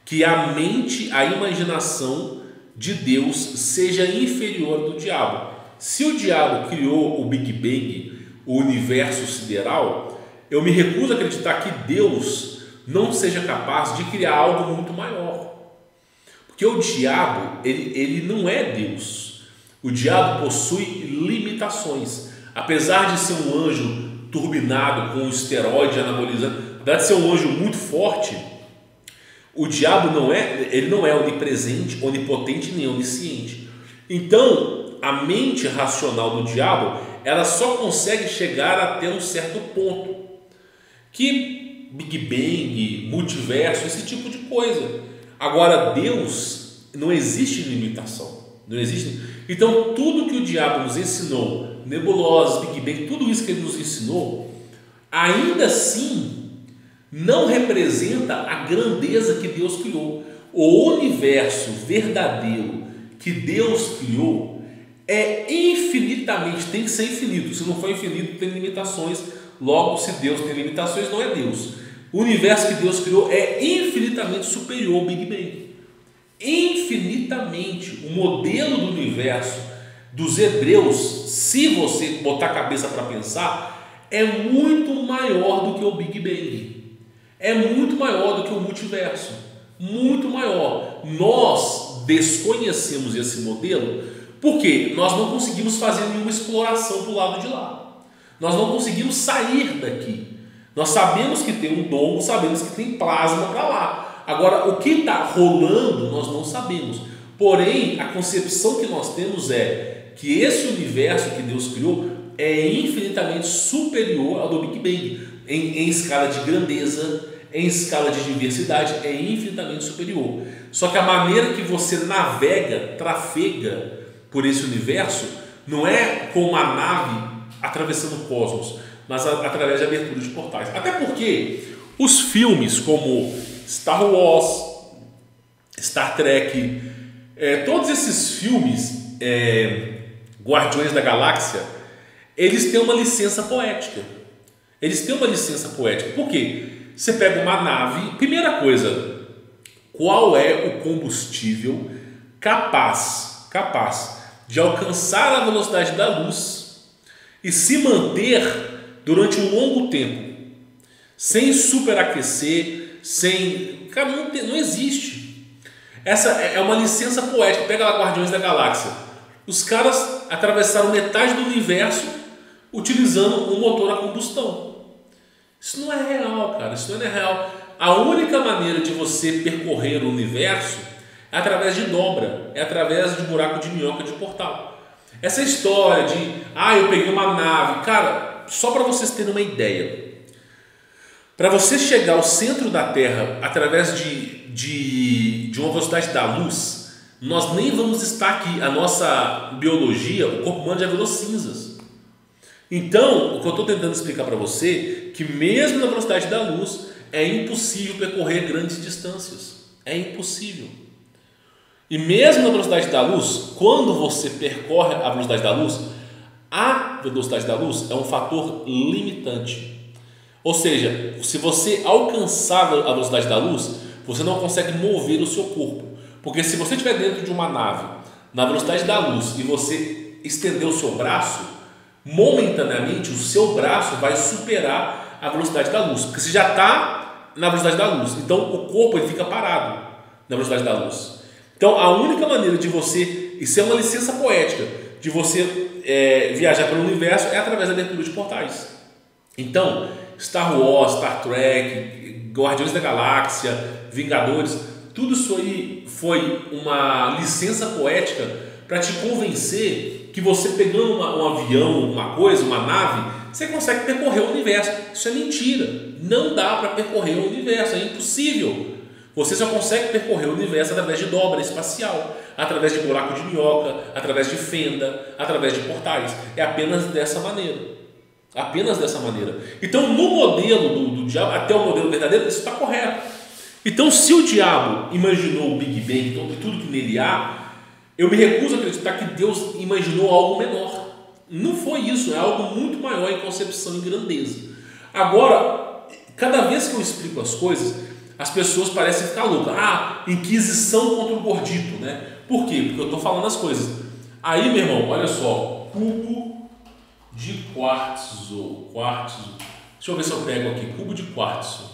que a mente, a imaginação de Deus seja inferior do diabo. Se o diabo criou o Big Bang, o universo sideral, eu me recuso a acreditar que Deus não seja capaz de criar algo muito maior. Porque o diabo, ele não é Deus. O diabo possui limitações. Apesar de ser um anjo turbinado com esteroide anabolizante, apesar de ser um anjo muito forte, o diabo não é onipresente, onipotente nem onisciente. Então, a mente racional do diabo, ela só consegue chegar até um certo ponto. Que Big Bang, multiverso, esse tipo de coisa. Agora, Deus, não existe limitação. Não existe. Então, tudo que o diabo nos ensinou, nebulosas, Big Bang, tudo isso que ele nos ensinou, ainda assim não representa a grandeza que Deus criou. O universo verdadeiro que Deus criou é infinitamente, tem que ser infinito. Se não for infinito, tem limitações. Logo, se Deus tem limitações, não é Deus. O universo que Deus criou é infinitamente superior ao Big Bang. Infinitamente. O modelo do universo dos hebreus, se você botar a cabeça para pensar, é muito maior do que o Big Bang. É muito maior do que o multiverso. Muito maior. Nós desconhecemos esse modelo porque nós não conseguimos fazer nenhuma exploração do lado de lá. Nós não conseguimos sair daqui. Nós sabemos que tem um domo, sabemos que tem plasma para lá. Agora, o que está rolando, nós não sabemos. Porém, a concepção que nós temos é que esse universo que Deus criou é infinitamente superior ao do Big Bang. Em escala de grandeza, em escala de diversidade, é infinitamente superior. Só que a maneira que você navega, trafega por esse universo, não é com uma nave atravessando o cosmos, mas através de abertura de portais. Até porque os filmes como Star Wars, Star Trek, todos esses filmes, Guardiões da Galáxia, eles têm uma licença poética. Por quê? Você pega uma nave, primeira coisa, qual é o combustível capaz de alcançar a velocidade da luz e se manter durante um longo tempo, sem superaquecer, sem... Cara, não existe. Essa é uma licença poética. Pega lá Guardiões da Galáxia. Os caras atravessaram metade do universo utilizando um motor a combustão. Isso não é real, cara. Isso não é real. A única maneira de você percorrer o universo é através de dobra, é através de buraco de minhoca de portal. Essa história de, eu peguei uma nave, cara, só para vocês terem uma ideia, para você chegar ao centro da Terra através de uma velocidade da luz, nós nem vamos estar aqui. A nossa biologia, o corpo humano já virou cinzas. Então, o que eu estou tentando explicar para você, que mesmo na velocidade da luz, é impossível percorrer grandes distâncias. É impossível. E mesmo na velocidade da luz, quando você percorre a velocidade da luz é um fator limitante. Ou seja, se você alcançar a velocidade da luz, você não consegue mover o seu corpo. Porque se você estiver dentro de uma nave, na velocidade da luz, e você estender o seu braço, momentaneamente o seu braço vai superar a velocidade da luz. Porque você já está na velocidade da luz. Então o corpo ele fica parado na velocidade da luz. Então, a única maneira de você, isso é uma licença poética, de você viajar pelo universo é através da abertura de portais. Então, Star Wars, Star Trek, Guardiões da Galáxia, Vingadores, tudo isso aí foi uma licença poética para te convencer que você pegando um avião, uma nave, você consegue percorrer o universo. Isso é mentira. Não dá para percorrer o universo, é impossível. Você só consegue percorrer o universo através de dobra espacial, através de buraco de minhoca, através de fenda, através de portais. É apenas dessa maneira. Apenas dessa maneira. Então, no modelo do diabo, até o modelo verdadeiro, isso está correto. Então, se o diabo imaginou o Big Bang, tudo que nele há, eu me recuso a acreditar que Deus imaginou algo menor. Não foi isso, é algo muito maior em concepção e grandeza. Agora, cada vez que eu explico as coisas, as pessoas parecem ficar loucas. Inquisição contra o gordito, né? Por quê? Porque eu estou falando as coisas. Aí, meu irmão, olha só, cubo de quartzo. Deixa eu ver se eu pego aqui, cubo de quartzo.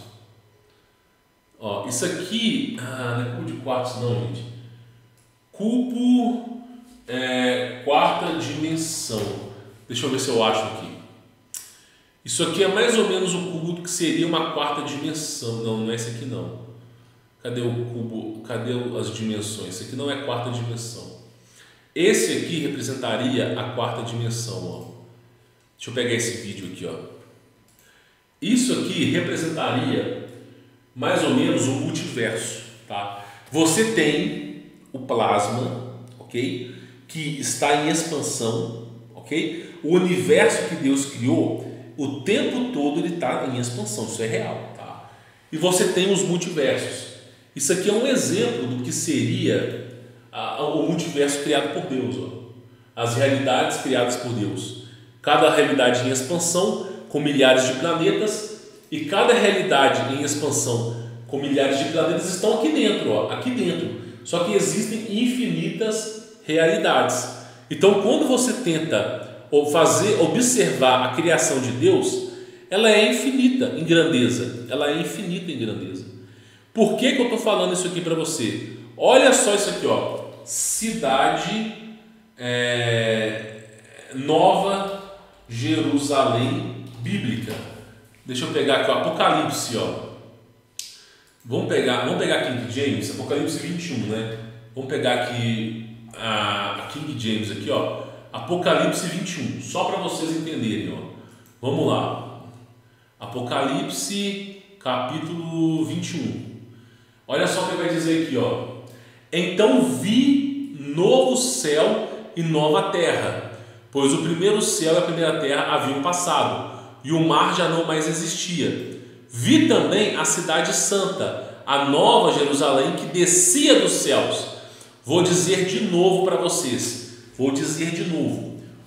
Ó, isso aqui, não é cubo de quartzo não, gente. Cubo quarta dimensão. Deixa eu ver se eu acho aqui. Isso aqui é mais ou menos o cubo que seria uma quarta dimensão. Não é esse aqui não. Cadê o cubo? Cadê as dimensões? Esse aqui não é quarta dimensão. Esse aqui representaria a quarta dimensão. Ó. Deixa eu pegar esse vídeo aqui. Ó. Isso aqui representaria mais ou menos o multiverso. Tá? Você tem o plasma, ok? Que está em expansão, ok? O universo que Deus criou, o tempo todo ele está em expansão, isso é real, tá? E você tem os multiversos. Isso aqui é um exemplo do que seria o multiverso criado por Deus, ó. As realidades criadas por Deus. Cada realidade em expansão com milhares de planetas, e cada realidade em expansão com milhares de planetas estão aqui dentro, ó, aqui dentro. Só que existem infinitas realidades. Então, quando você tenta observar a criação de Deus, ela é infinita em grandeza. Ela é infinita em grandeza. Por que eu estou falando isso aqui para você? Olha só isso aqui, ó. Cidade Nova Jerusalém Bíblica. Deixa eu pegar aqui o Apocalipse, ó. Vamos pegar King James, Apocalipse 21, né? Vamos pegar aqui a King James aqui, ó. Apocalipse 21, só para vocês entenderem, ó. Vamos lá. Apocalipse capítulo 21. Olha só o que vai dizer aqui, ó. Então vi novo céu e nova terra, pois o primeiro céu e a primeira terra haviam passado, e o mar já não mais existia. Vi também a cidade santa, a nova Jerusalém, que descia dos céus. Vou dizer de novo para vocês,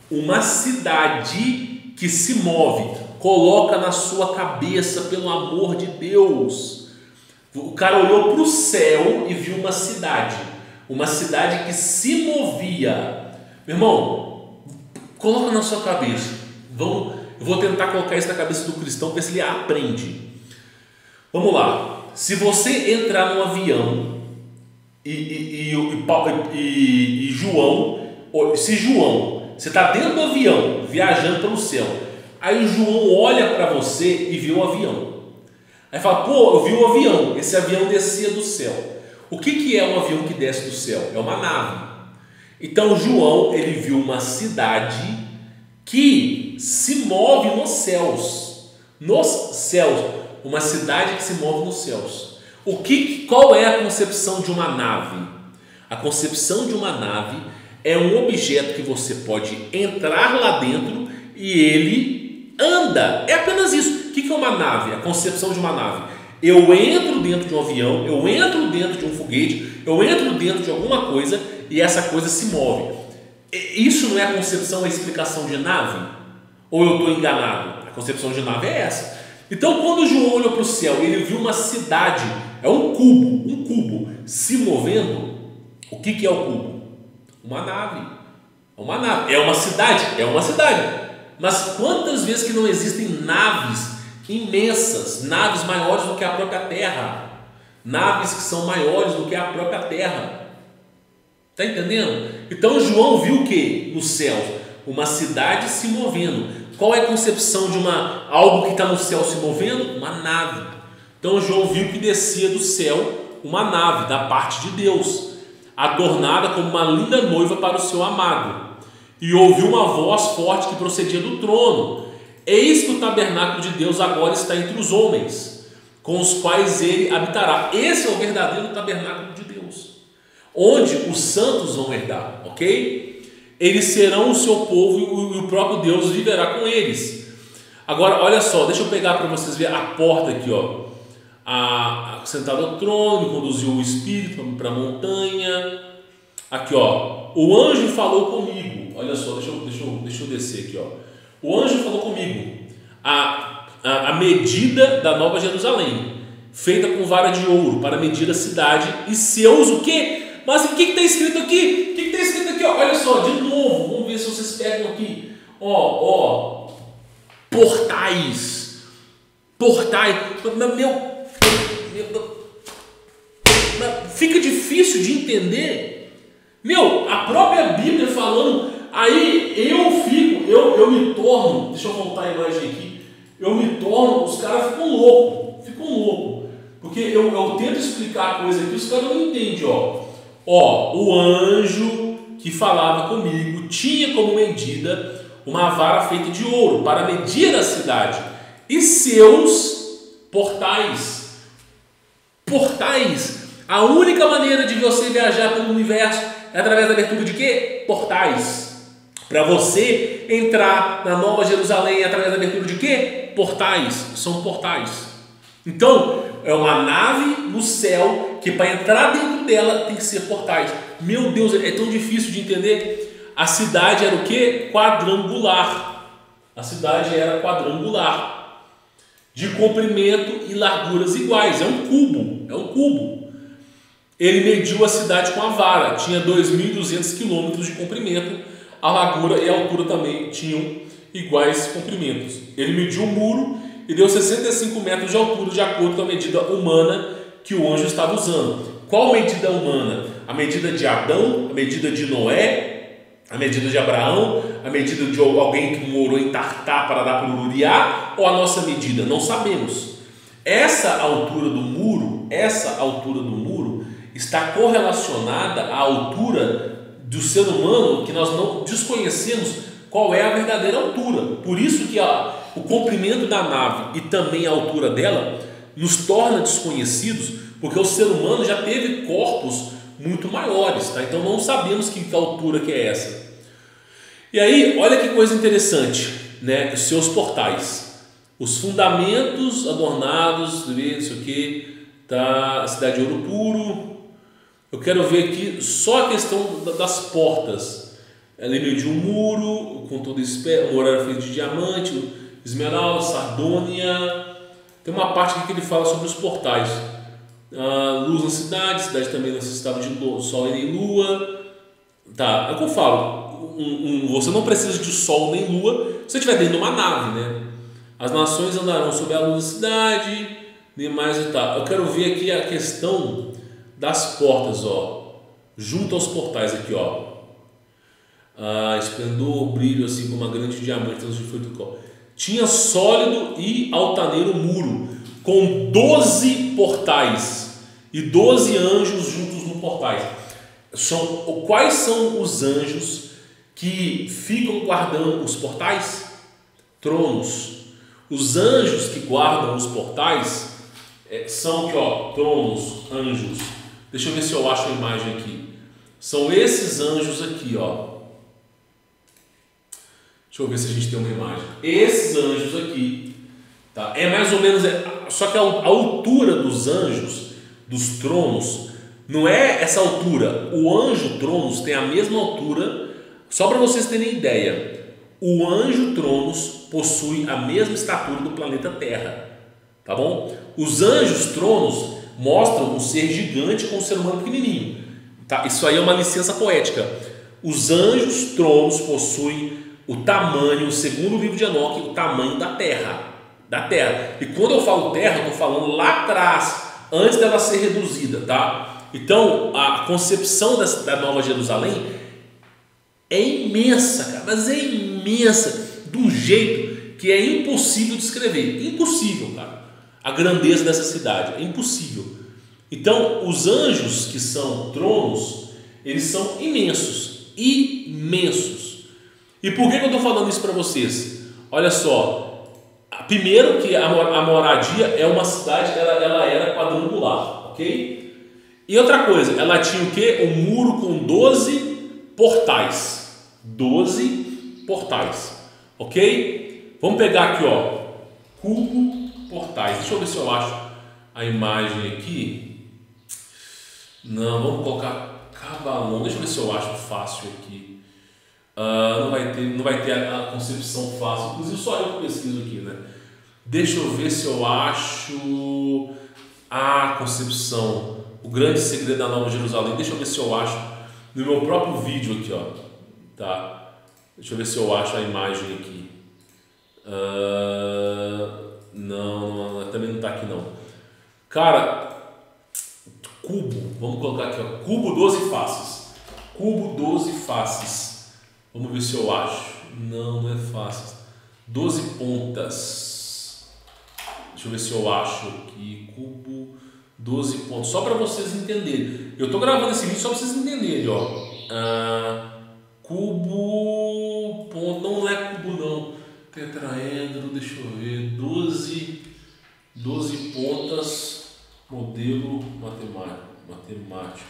uma cidade que se move, coloca na sua cabeça, pelo amor de Deus. O cara olhou para o céu e viu uma cidade que se movia. Meu irmão, coloca na sua cabeça. Eu vou tentar colocar isso na cabeça do cristão, ver se ele aprende. Vamos lá. Se você entrar num avião e João, você está dentro do avião, viajando pelo céu. Aí o João olha para você e vê o avião. Aí fala, pô, eu vi o avião. Esse avião descia do céu. O que é um avião que desce do céu? É uma nave. Então João, ele viu uma cidade que se move nos céus. Nos céus. Uma cidade que se move nos céus. Qual é a concepção de uma nave? A concepção de uma nave é um objeto que você pode entrar lá dentro e ele anda. É apenas isso. O que é uma nave? A concepção de uma nave. Eu entro dentro de um avião, eu entro dentro de um foguete, eu entro dentro de alguma coisa e essa coisa se move. Isso não é a concepção, a explicação de nave? Ou eu estou enganado? A concepção de nave é essa. Então, quando João olhou para o céu, ele viu uma cidade, é um cubo se movendo. O que é o cubo? Uma nave. É uma cidade. Mas quantas vezes que não existem naves imensas, naves maiores do que a própria Terra, naves que são maiores do que a própria Terra? Está entendendo? Então João viu o que? No céu, uma cidade se movendo. Qual é a concepção de algo que está no céu se movendo? Uma nave. Então João viu que descia do céu uma nave da parte de Deus, adornada como uma linda noiva para o seu amado. E ouviu uma voz forte que procedia do trono: eis que o tabernáculo de Deus agora está entre os homens, com os quais ele habitará. Esse é o verdadeiro tabernáculo de Deus, onde os santos vão herdar, ok? Eles serão o seu povo e o próprio Deus viverá com eles. Agora, olha só, deixa eu pegar para vocês verem a porta aqui, ó. Sentado ao trono, conduziu o Espírito para a montanha. Aqui, ó. O anjo falou comigo. olha só, deixa eu descer aqui, ó. O anjo falou comigo, a medida da Nova Jerusalém, feita com vara de ouro para medir a cidade e seus o quê? Mas o que está escrito aqui? O que está escrito aqui? Ó? Olha só, de novo, vamos ver se vocês pegam aqui. Portais. Fica difícil de entender. A própria Bíblia falando, aí eu me torno, deixa eu voltar a imagem aqui, os caras ficam loucos, porque eu tento explicar a coisa aqui, os caras não entendem, o anjo que falava comigo tinha como medida uma vara feita de ouro para medir a cidade e seus portais. A única maneira de você viajar pelo universo é através da abertura de quê? Portais. Para você entrar na Nova Jerusalém é através da abertura de quê? Portais. São portais. Então, é uma nave no céu que para entrar dentro dela tem que ser portais. Meu Deus, é tão difícil de entender. A cidade era o quê? Quadrangular. A cidade era quadrangular. De comprimento e larguras iguais. É um cubo. Ele mediu a cidade com a vara. Tinha 2.200 quilômetros de comprimento. A largura e a altura também tinham iguais comprimentos. Ele mediu o muro e deu 65 metros de altura de acordo com a medida humana que o anjo estava usando. Qual medida humana? A medida de Adão, a medida de Noé, a medida de Abraão, a medida de alguém que morou em Tartá para dar para o Uriá, ou a nossa medida? Não sabemos. Essa altura do muro está correlacionada à altura do ser humano, que nós não desconhecemos qual é a verdadeira altura. Por isso que o comprimento da nave e também a altura dela nos torna desconhecidos, porque o ser humano já teve corpos muito maiores, tá? Então não sabemos que altura que é essa. E aí, olha que coisa interessante, né? Os seus portais, os fundamentos adornados, não sei o que, tá? A cidade de ouro puro. Eu quero ver aqui só a questão das portas. Ela mediu um muro com todo o muro era feito de diamante, esmeralda, sardônia. Tem uma parte aqui que ele fala sobre os portais. Luz na cidade também necessitava de sol e nem lua. Tá, é o que eu falo. Você não precisa de sol nem lua se você estiver dentro de uma nave, né? As nações andarão sob a luz da cidade, nem mais e tal. Eu quero ver aqui a questão das portas, junto aos portais aqui, esplendor, brilho, assim como uma grande diamante, tinha sólido e altaneiro muro, com 12 portais e 12 anjos juntos no portais. Quais são os anjos que ficam guardando os portais? Tronos. Os anjos que guardam os portais são aqui, tronos, anjos. Deixa eu ver se eu acho a imagem aqui. São esses anjos aqui, Deixa eu ver se a gente tem uma imagem. Esses anjos aqui, tá? É mais ou menos, só que a altura dos anjos, dos tronos, não é essa altura. O anjo tronos tem a mesma altura. Só para vocês terem ideia, o anjo tronos possui a mesma estatura do planeta Terra, tá bom? Os anjos tronos mostram um ser gigante com um ser humano pequenininho, tá? Isso aí é uma licença poética. Os anjos tronos possuem o tamanho, segundo o livro de Enoque, o tamanho da Terra. E quando eu falo Terra, eu estou falando lá atrás, antes dela ser reduzida, tá? Então, a concepção da Nova Jerusalém é imensa, cara, mas é imensa, de um jeito que é impossível de descrever. Impossível, cara. A grandeza dessa cidade, é impossível. Então, os anjos que são tronos, eles são imensos. E por que eu estou falando isso para vocês? Olha só, primeiro que a moradia é uma cidade, ela era quadrangular, ok? E outra coisa, ela tinha o quê? Um muro com 12 portais. 12 portais, ok? Vamos pegar aqui, cubo, portais. Deixa eu ver se eu acho a imagem aqui. Não, vamos colocar cavalão. Deixa eu ver se eu acho fácil aqui. Não vai ter a concepção fácil. Inclusive só eu que pesquiso aqui, né? Deixa eu ver se eu acho a concepção, o grande segredo da Nova Jerusalém. Deixa eu ver se eu acho no meu próprio vídeo aqui, ó. Tá? Deixa eu ver se eu acho a imagem aqui. Não, também não tá aqui não. Cara, cubo, vamos colocar aqui, ó. Cubo 12 faces. Cubo 12 faces. Vamos ver se eu acho. Não é fácil. 12 pontas. Deixa eu ver se eu acho aqui. Cubo 12 pontos. Só para vocês entenderem. Eu tô gravando esse vídeo só para vocês entenderem, ó. Cubo. Ponto. Não é cubo, não. Tetraedro. Deixa eu ver. 12 pontas. Modelo matemático.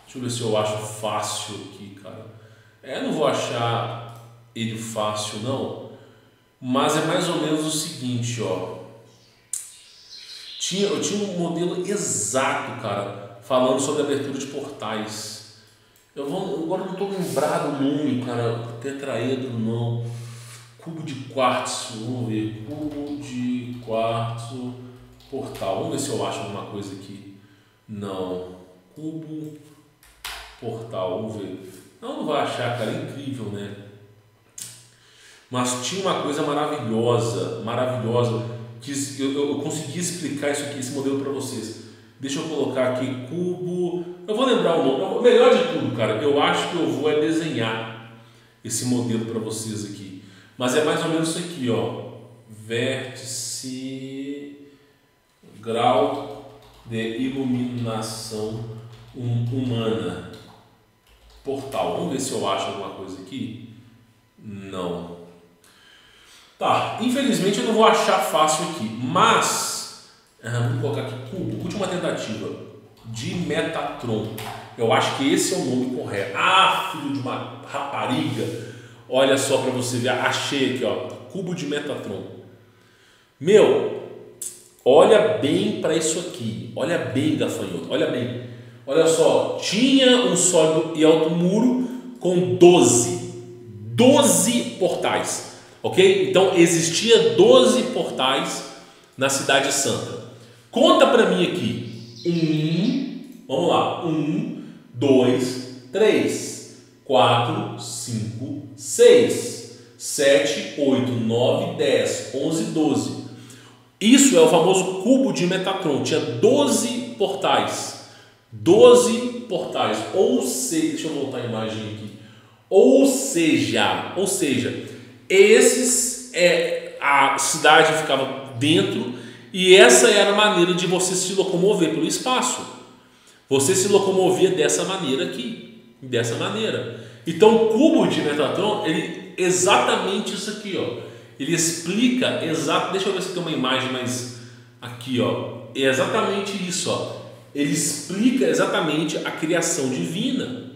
Deixa eu ver se eu acho fácil aqui, cara. Não vou achar ele fácil, não. Mas é mais ou menos o seguinte, ó. Eu tinha um modelo exato, cara, falando sobre abertura de portais. Agora não estou lembrado o nome, cara. Tetraedro, não. Cubo de quartzo, vamos ver. Cubo de quartzo, portal. Vamos ver se eu acho alguma coisa aqui. Não. Cubo, portal, vamos ver. Não vai achar, cara. É incrível, né? Mas tinha uma coisa maravilhosa, que eu consegui explicar isso aqui, esse modelo para vocês. Deixa eu colocar aqui cubo. Eu vou lembrar o nome. O melhor de tudo, cara, eu acho que eu vou desenhar esse modelo para vocês aqui. Mas é mais ou menos isso aqui, ó. Vértice, grau de iluminação humana. Portal. Vamos ver se eu acho alguma coisa aqui. Não. Tá, infelizmente eu não vou achar fácil aqui, mas vamos colocar aqui cubo, última tentativa de Metatron. Eu acho que esse é o nome correto. Filho de uma rapariga. Olha só para você ver, achei aqui, ó, cubo de Metatron. Meu, olha bem para isso aqui. Olha bem, gafanhoto, olha bem. Olha só, tinha um sólido e alto muro com 12 portais. Ok? Então existia 12 portais na Cidade Santa. Conta para mim aqui. Vamos lá. 1, 2, 3, 4, 5, 6, 7, 8, 9, 10, 11, 12. Isso é o famoso cubo de Metatron. Tinha 12 portais. 12 portais. Ou seja, deixa eu voltar a imagem aqui. Ou seja, a cidade ficava dentro e essa era a maneira de você se locomover pelo espaço. Você se locomovia dessa maneira aqui, dessa maneira. Então o cubo de Metatron, ele exatamente isso aqui, ó. Ele explica deixa eu ver se tem uma imagem mais aqui, ó. É exatamente isso, ó. Ele explica exatamente a criação divina.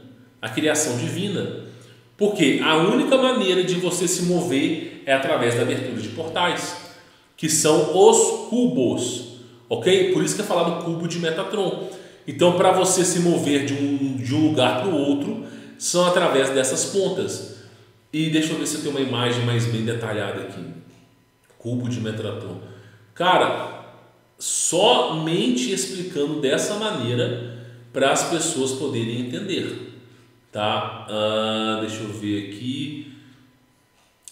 Porque a única maneira de você se mover é através da abertura de portais, que são os cubos, ok? Por isso que é falado cubo de Metatron. Então, para você se mover de um lugar para o outro, são através dessas pontas. E deixa eu ver se eu tenho uma imagem mais bem detalhada aqui. Cubo de Metatron. Cara, somente explicando dessa maneira para as pessoas poderem entender. Tá? Deixa eu ver aqui.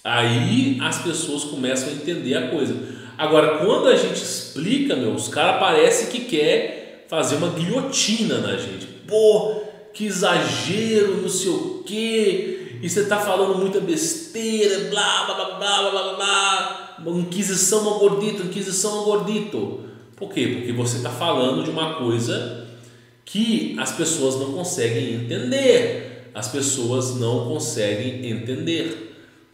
Aí as pessoas começam a entender a coisa. Agora, quando a gente explica, os caras parece que quer fazer uma guilhotina na gente. Pô, que exagero, não sei o quê. E você tá falando muita besteira, blá, blá, blá, blá, blá, blá. Inquisição ao gordito. Por quê? Porque você tá falando de uma coisa que as pessoas não conseguem entender.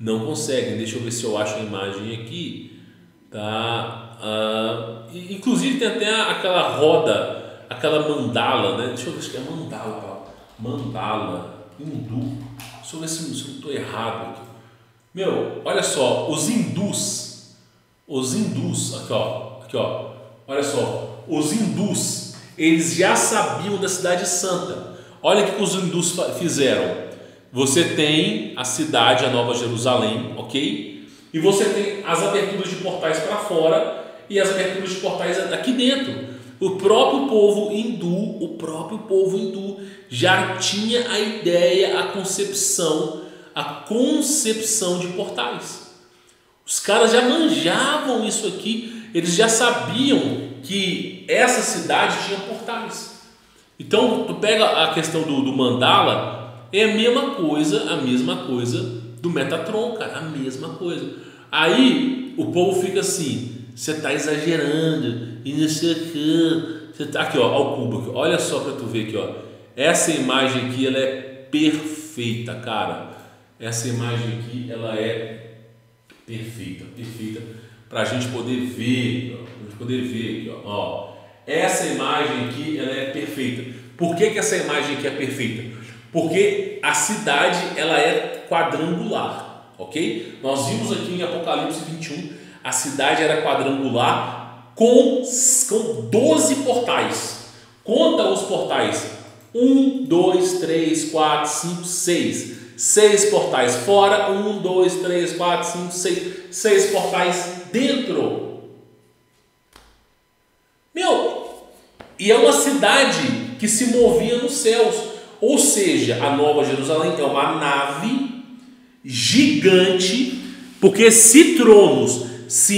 Não conseguem. Deixa eu ver se eu acho a imagem aqui. Tá? Inclusive tem até aquela roda, aquela mandala, né? Deixa eu ver se é mandala. Mandala, hindu. Deixa eu ver se eu não estou errado aqui. Olha só, os hindus, aqui ó, olha só, os hindus, eles já sabiam da Cidade Santa. Olha o que os hindus fizeram. você tem a cidade, a Nova Jerusalém, ok? E você tem as aberturas de portais para fora e as aberturas de portais aqui dentro. O próprio povo hindu já tinha a ideia, a concepção de portais. Os caras já manjavam isso aqui, eles já sabiam que essa cidade tinha portais. Então, tu pega a questão do mandala, é a mesma coisa do Metatron, cara, a mesma coisa. Aí o povo fica assim, você está exagerando, e não sei o que. Aqui, ó, o cubo aqui, olha só para tu ver aqui, ó. Essa imagem aqui, ela é perfeita, cara. Essa imagem aqui, ela é perfeita para a gente poder ver, aqui, ó. Essa imagem aqui, ela é perfeita. Por que essa imagem aqui é perfeita? Porque a cidade, ela é quadrangular, ok? Nós vimos aqui em Apocalipse 21, a cidade era quadrangular com 12 portais. Conta os portais. 1, 2, 3, 4, 5, 6. 6 portais fora. 1, 2, 3, 4, 5, 6. 6 portais dentro. E é uma cidade que se movia nos céus. Ou seja, a Nova Jerusalém é uma nave gigante. Porque se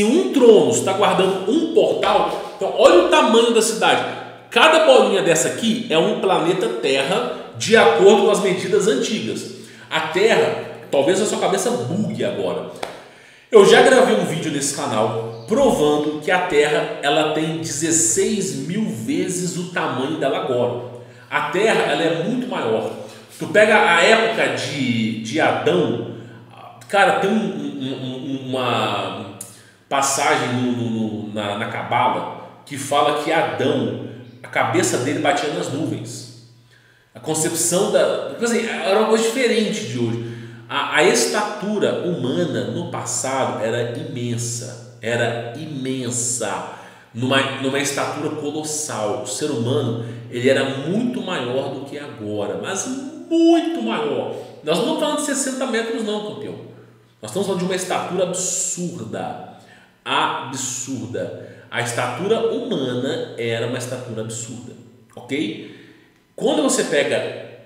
um Tronos está guardando um portal, então olha o tamanho da cidade. Cada bolinha dessa aqui é um planeta Terra de acordo com as medidas antigas. A Terra, talvez a sua cabeça bugue agora. Eu já gravei um vídeo nesse canal provando que a Terra ela tem 16 mil vezes o tamanho dela agora. A Terra ela é muito maior. Tu pega a época de Adão, cara, tem uma passagem na Cabala que fala que Adão, a cabeça dele batia nas nuvens. A concepção era uma coisa diferente de hoje. A estatura humana no passado era imensa, numa estatura colossal. O ser humano ele era muito maior do que agora, mas muito maior. Nós não estamos falando de 60 metros não, campeão. Nós estamos falando de uma estatura absurda. A estatura humana era uma estatura absurda, ok? Quando você pega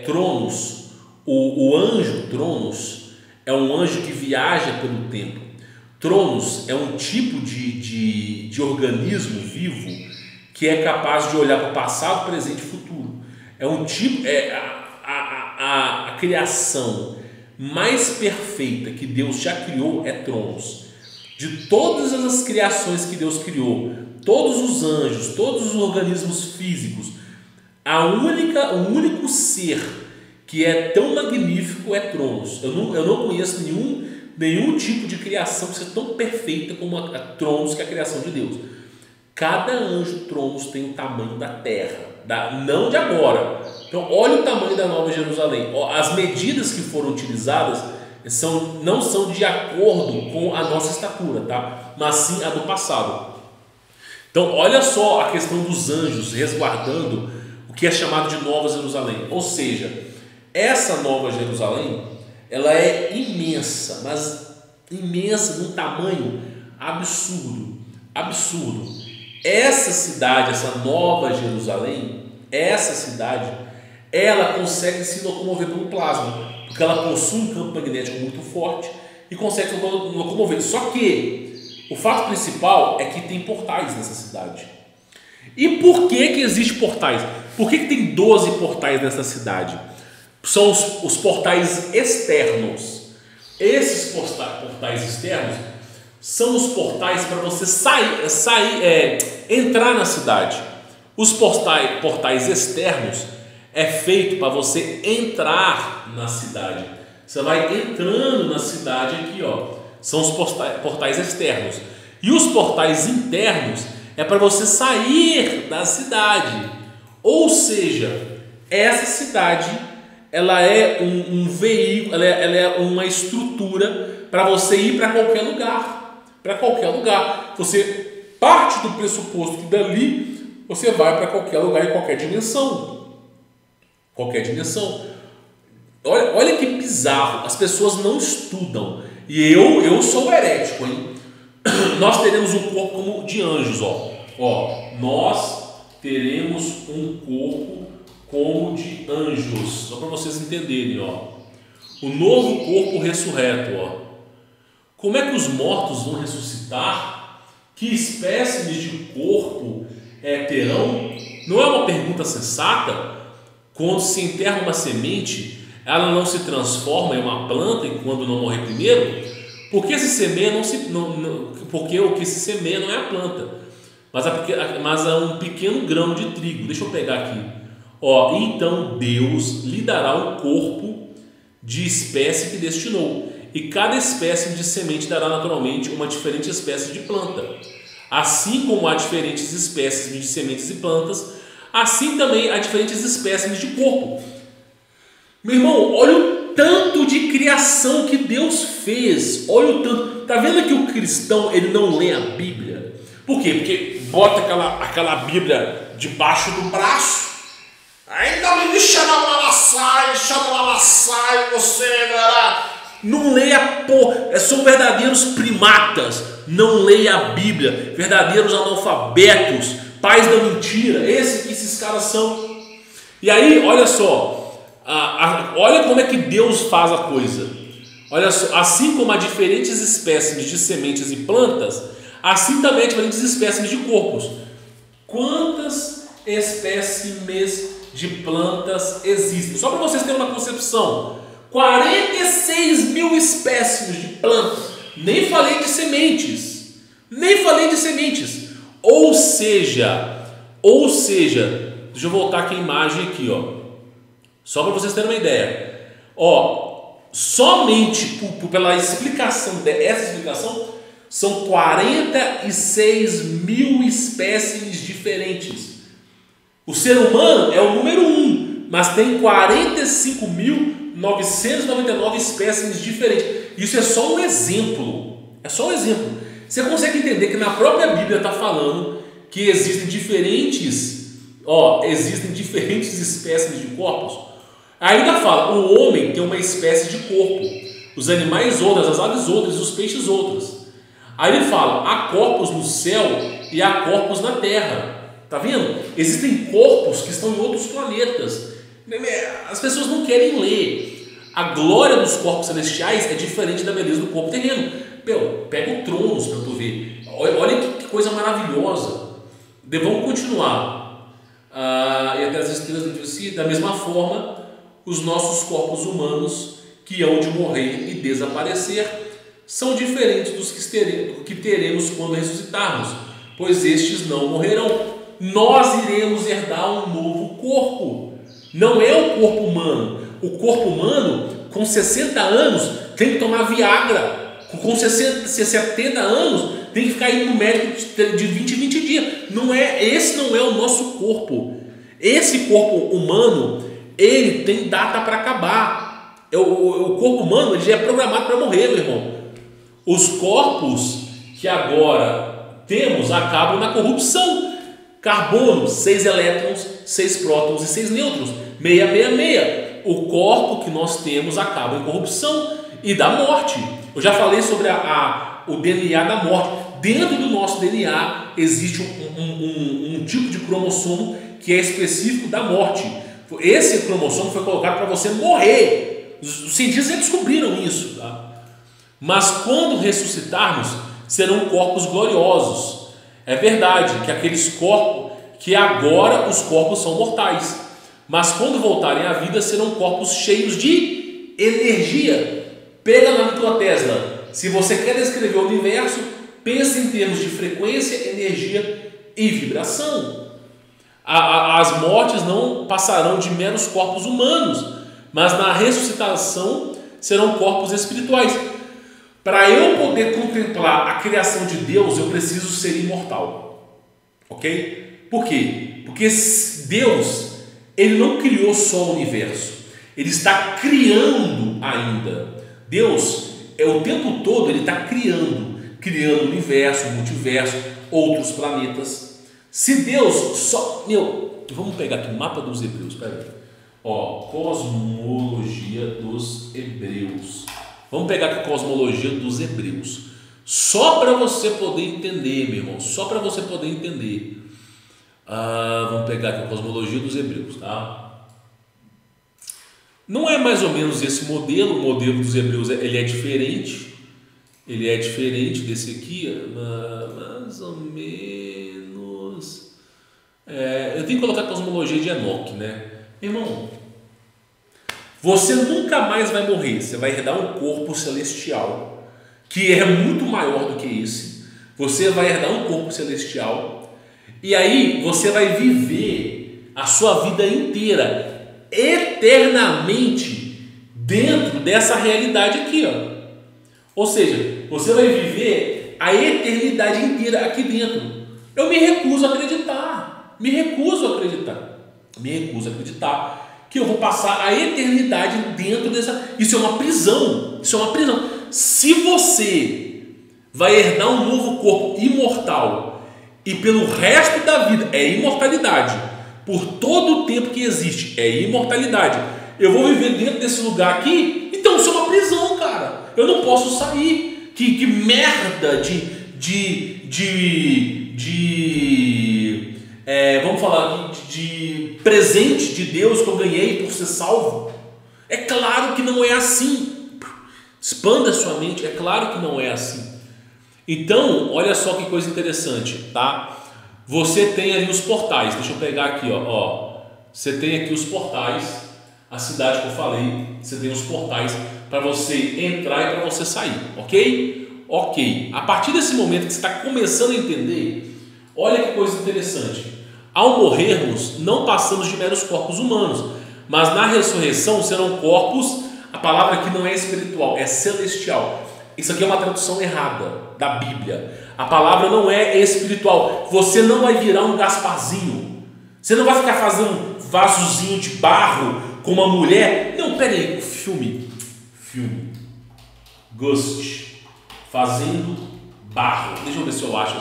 Tronos, o anjo Tronos é um anjo que viaja pelo tempo. Tronos é um tipo de organismo vivo que é capaz de olhar para o passado, presente e futuro. É um tipo, a criação mais perfeita que Deus já criou é Tronos. De todas as criações que Deus criou, todos os anjos, todos os organismos físicos, o único ser que é tão magnífico é Tronos. Eu não conheço nenhum tipo de criação que seja tão perfeita como a Tronos, que é a criação de Deus. Cada anjo Tronos tem o tamanho da terra, não de agora. Então olha o tamanho da Nova Jerusalém. As medidas que foram utilizadas não são de acordo com a nossa estatura, tá? Mas sim a do passado. Então olha só a questão dos anjos resguardando o que é chamado de Nova Jerusalém. Ou seja, essa Nova Jerusalém ela é imensa, mas imensa num tamanho absurdo. Essa cidade, essa Nova Jerusalém, ela consegue se locomover pelo plasma, porque ela possui um campo magnético muito forte e consegue se locomover. Só que o fato principal é que tem portais nessa cidade. E por que existem portais? Por que tem 12 portais nessa cidade? São os portais externos. Esses portais externos são os portais para você entrar na cidade. Os portais externos é feito para você entrar na cidade. Você vai entrando na cidade aqui, ó. São os portais externos. E os portais internos é para você sair da cidade. Ou seja, essa cidade ela é um veículo, ela é uma estrutura para você ir para qualquer lugar. Você parte do pressuposto que dali você vai para qualquer lugar em qualquer dimensão. Olha que bizarro, as pessoas não estudam. E eu sou herético, hein? Nós teremos um corpo como de anjos, nós teremos um corpo como de anjos, só para vocês entenderem, o novo corpo ressurreto, como é que os mortos vão ressuscitar? Que espécimes de corpo terão? Não é uma pergunta sensata? Quando se enterra uma semente, ela não se transforma em uma planta quando não morrer primeiro? Porque se semeia porque o que se semeia não é a planta, mas é um pequeno grão de trigo. Deixa eu pegar aqui. Então Deus lhe dará um corpo de espécie que destinou, e cada espécie de semente dará naturalmente uma diferente espécie de planta. Assim como há diferentes espécies de sementes e plantas, assim também há diferentes espécies de corpo. Meu irmão, olha o tanto de criação que Deus fez. Olha o tanto. Tá vendo que o cristão ele não lê a Bíblia? Por quê? Porque bota aquela Bíblia debaixo do braço. Ainda me deixa na malassai, você não leia, são verdadeiros primatas. Não leia a Bíblia, verdadeiros analfabetos, pais da mentira. Esses caras são. E aí, olha só. Olha como é que Deus faz a coisa. Olha só, assim como há diferentes espécies de sementes e plantas, assim também há diferentes espécies de corpos. Quantas espécimes de plantas existem? Só para vocês terem uma concepção, 46 mil espécimes de plantas. Nem falei de sementes. Ou seja, deixa eu voltar aqui a imagem aqui, só para vocês terem uma ideia. Somente pela explicação dessa explicação são 46 mil espécies diferentes. O ser humano é o número 1, mas tem 45.999 espécies diferentes. Isso é só um exemplo. Você consegue entender que na própria Bíblia está falando que existem diferentes espécies de corpos? Ainda fala, o homem tem uma espécie de corpo, os animais outras, as aves outras e os peixes outras. Aí ele fala, há corpos no céu e há corpos na terra. Tá vendo? Existem corpos que estão em outros planetas. As pessoas não querem ler. A glória dos corpos celestiais é diferente da beleza do corpo terreno. Pega o Tronos para tu ver. Olha que coisa maravilhosa. Vamos continuar. E até as estrelas do dia, da mesma forma, os nossos corpos humanos que hão de morrer e desaparecer são diferentes dos que teremos quando ressuscitarmos, pois estes não morrerão. Nós iremos herdar um novo corpo. Não é o corpo humano. O corpo humano, com 60 anos, tem que tomar Viagra. Com 70 anos, tem que ficar indo no médico de 20 em 20 dias. Esse não é o nosso corpo. Esse corpo humano, ele tem data para acabar. O corpo humano ele já é programado para morrer, meu irmão. Os corpos que agora temos acabam na corrupção. Carbono, 6 elétrons, 6 prótons e 6 nêutrons, 666. O corpo que nós temos acaba em corrupção e da morte. Eu já falei sobre o DNA da morte. Dentro do nosso DNA existe um tipo de cromossomo que é específico da morte. Esse cromossomo foi colocado para você morrer. Os cientistas já descobriram isso, tá? Mas quando ressuscitarmos, serão corpos gloriosos. É verdade que aqueles corpos, que agora os corpos são mortais, mas quando voltarem à vida serão corpos cheios de energia. Pega na tua Tesla. Se você quer descrever o universo, pense em termos de frequência, energia e vibração. As mortes não passarão de meros corpos humanos, mas na ressuscitação serão corpos espirituais. Para eu poder contemplar a criação de Deus, eu preciso ser imortal. Ok? Por quê? Porque Deus, Ele não criou só o universo. Ele está criando ainda. Deus, o tempo todo, Ele está criando o universo, o multiverso, outros planetas. Se Deus só... vamos pegar aqui o mapa dos Hebreus. Espera aí. Ó, cosmologia dos hebreus. Vamos pegar aqui a cosmologia dos hebreus. Só para você poder entender, meu irmão. Só para você poder entender. Vamos pegar aqui a cosmologia dos hebreus, tá? Não é mais ou menos esse modelo. O modelo dos hebreus ele é diferente. Ele é diferente desse aqui, mais ou menos. Eu tenho que colocar a cosmologia de Enoque, né? Irmão, você nunca mais vai morrer. Você vai herdar um corpo celestial que é muito maior do que esse. Você vai herdar um corpo celestial e aí você vai viver a sua vida inteira eternamente dentro dessa realidade aqui, ó. Ou seja, você vai viver a eternidade inteira aqui dentro. Eu me recuso a acreditar. Me recuso a acreditar que eu vou passar a eternidade dentro dessa... Isso é uma prisão. Isso é uma prisão. Se você vai herdar um novo corpo imortal e pelo resto da vida é imortalidade, por todo o tempo que existe é imortalidade, eu vou viver dentro desse lugar aqui, então isso é uma prisão, cara. Eu não posso sair. Que merda vamos falar aqui de presente de Deus que eu ganhei por ser salvo. É claro que não é assim. Expanda sua mente. É claro que não é assim. Então, olha só que coisa interessante, tá? Você tem ali os portais. Deixa eu pegar aqui, ó. Você tem aqui os portais. A cidade que eu falei, você tem os portais para você entrar e para você sair, ok? Ok. A partir desse momento que você está começando a entender, olha que coisa interessante. Ao morrermos, não passamos de meros corpos humanos, mas na ressurreição serão corpos, a palavra aqui não é espiritual, é celestial. Isso aqui é uma tradução errada da Bíblia. A palavra não é espiritual. Você não vai virar um Gasparzinho. Você não vai ficar fazendo um vasozinho de barro com uma mulher. Não, peraí, o filme Ghost fazendo barro. Deixa eu ver se eu acho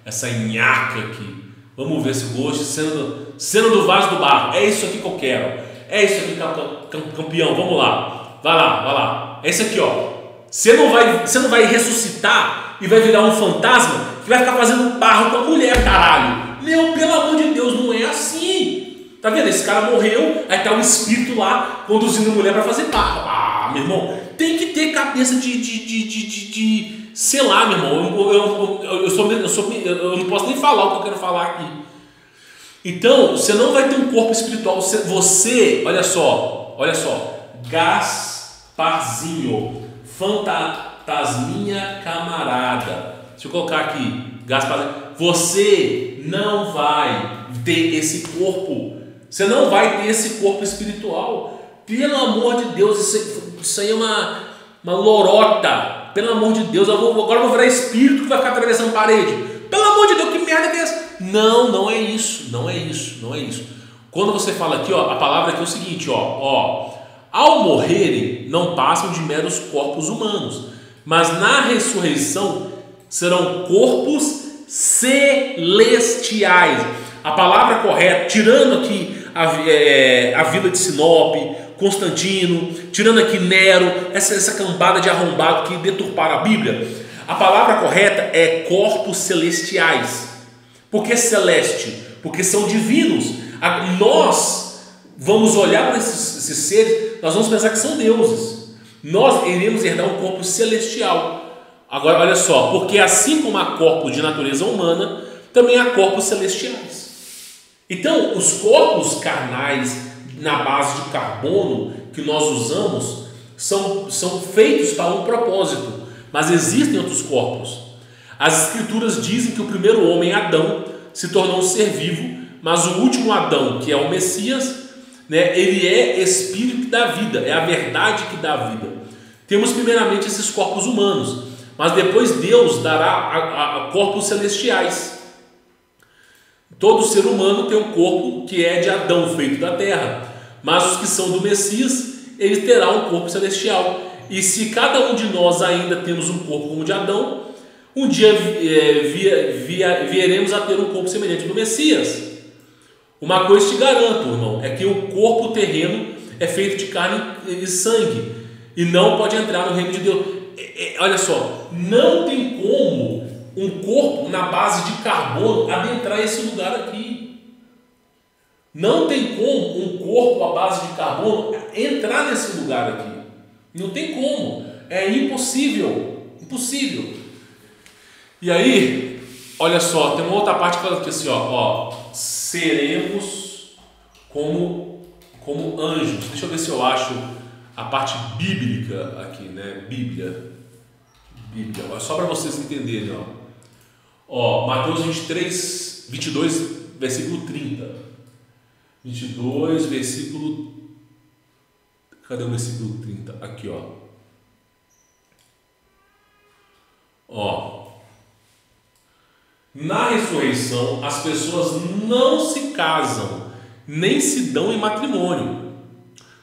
essa nhaca aqui. Vamos ver se o Ghost cena do vaso do barro. É isso aqui que eu quero. É isso aqui, campeão. Vamos lá. Vai lá. É isso aqui, ó. Você não vai ressuscitar e vai virar um fantasma que vai ficar fazendo barro com a mulher, caralho. Meu, pelo amor de Deus, não é assim. Tá vendo? Esse cara morreu, aí tá um espírito lá conduzindo a mulher para fazer barro. Meu irmão, tem que ter cabeça de sei lá, meu irmão. Eu não posso nem falar o que eu quero falar aqui. Então, você não vai ter um corpo espiritual. Você olha só, Gasparzinho, fantasminha camarada. Deixa eu colocar aqui, Gasparzinho. Você não vai ter esse corpo. Você não vai ter esse corpo espiritual. Pelo amor de Deus, isso aí é uma lorota. Pelo amor de Deus, agora eu vou virar espírito que vai ficar atravessando parede. Pelo amor de Deus, que merda é essa? Não é isso. Quando você fala aqui, ó, a palavra aqui é o seguinte, ó. Ao morrerem, não passam de meros corpos humanos, mas na ressurreição serão corpos celestiais. A palavra correta, tirando aqui a vila de Sinop, Constantino, tirando aqui Nero, essa cambada de arrombado que deturparam a Bíblia, a palavra correta é corpos celestiais. Por que celeste? Porque são divinos. Nós vamos olhar para esses seres, nós vamos pensar que são deuses. Nós iremos herdar um corpo celestial. Agora, olha só, porque assim como há corpos de natureza humana, também há corpos celestiais. Então, os corpos carnais na base de carbono que nós usamos são feitos para um propósito, mas existem outros corpos. As escrituras dizem que o primeiro homem, Adão, se tornou um ser vivo, mas o último Adão, que é o Messias, né, ele é espírito que dá vida, é a verdade que dá vida. Temos primeiramente esses corpos humanos, mas depois Deus dará a corpos celestiais. Todo ser humano tem um corpo que é de Adão, feito da terra, mas os que são do Messias, eles terão um corpo celestial. E se cada um de nós ainda temos um corpo como o de Adão, um dia vieremos a ter um corpo semelhante do Messias. Uma coisa te garanto, irmão, é que o corpo terreno é feito de carne e sangue e não pode entrar no reino de Deus. Olha só, não tem como um corpo na base de carbono adentrar esse lugar aqui. Não tem como um corpo à base de carbono entrar nesse lugar aqui. Não tem como. É impossível. Impossível. E aí, olha só, tem uma outra parte que fala aqui assim, ó, seremos como anjos. Deixa eu ver se eu acho a parte bíblica aqui, né? Bíblia. Só para vocês entenderem, ó. Mateus 22, versículo 30. 22, versículo... Cadê o versículo 30? Aqui, ó. Na ressurreição, as pessoas não se casam, nem se dão em matrimônio.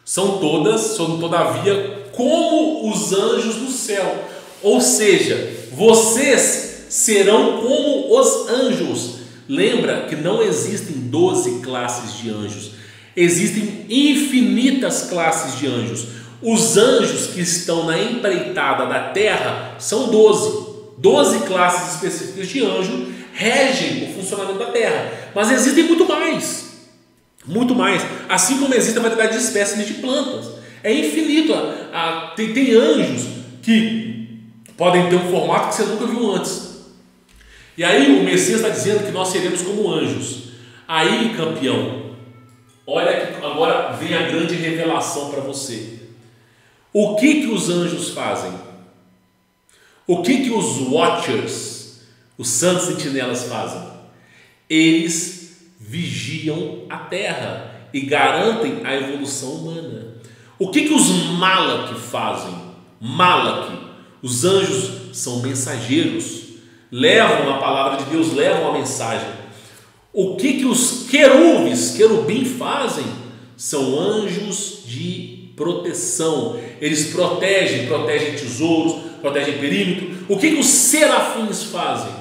São todavia como os anjos do céu. Ou seja, vocês serão como os anjos. Lembra que não existem 12 classes de anjos. Existem infinitas classes de anjos. Os anjos que estão na empreitada da terra são 12. 12 classes específicas de anjo regem o funcionamento da terra. Mas existem muito mais. Muito mais. Assim como existe a variedade de espécies de plantas. É infinito. Tem anjos que podem ter um formato que você nunca viu antes. E aí o Messias está dizendo que nós seremos como anjos. Aí, campeão, olha que agora vem a grande revelação para você. O que os anjos fazem? O que os watchers, os santos sentinelas fazem? Eles vigiam a terra e garantem a evolução humana. O que os Malak fazem? Malak, os anjos são mensageiros, levam a palavra de Deus, levam a mensagem. O que os querubim fazem? São anjos de proteção. Eles protegem tesouros, protegem perímetro. O que os serafins fazem?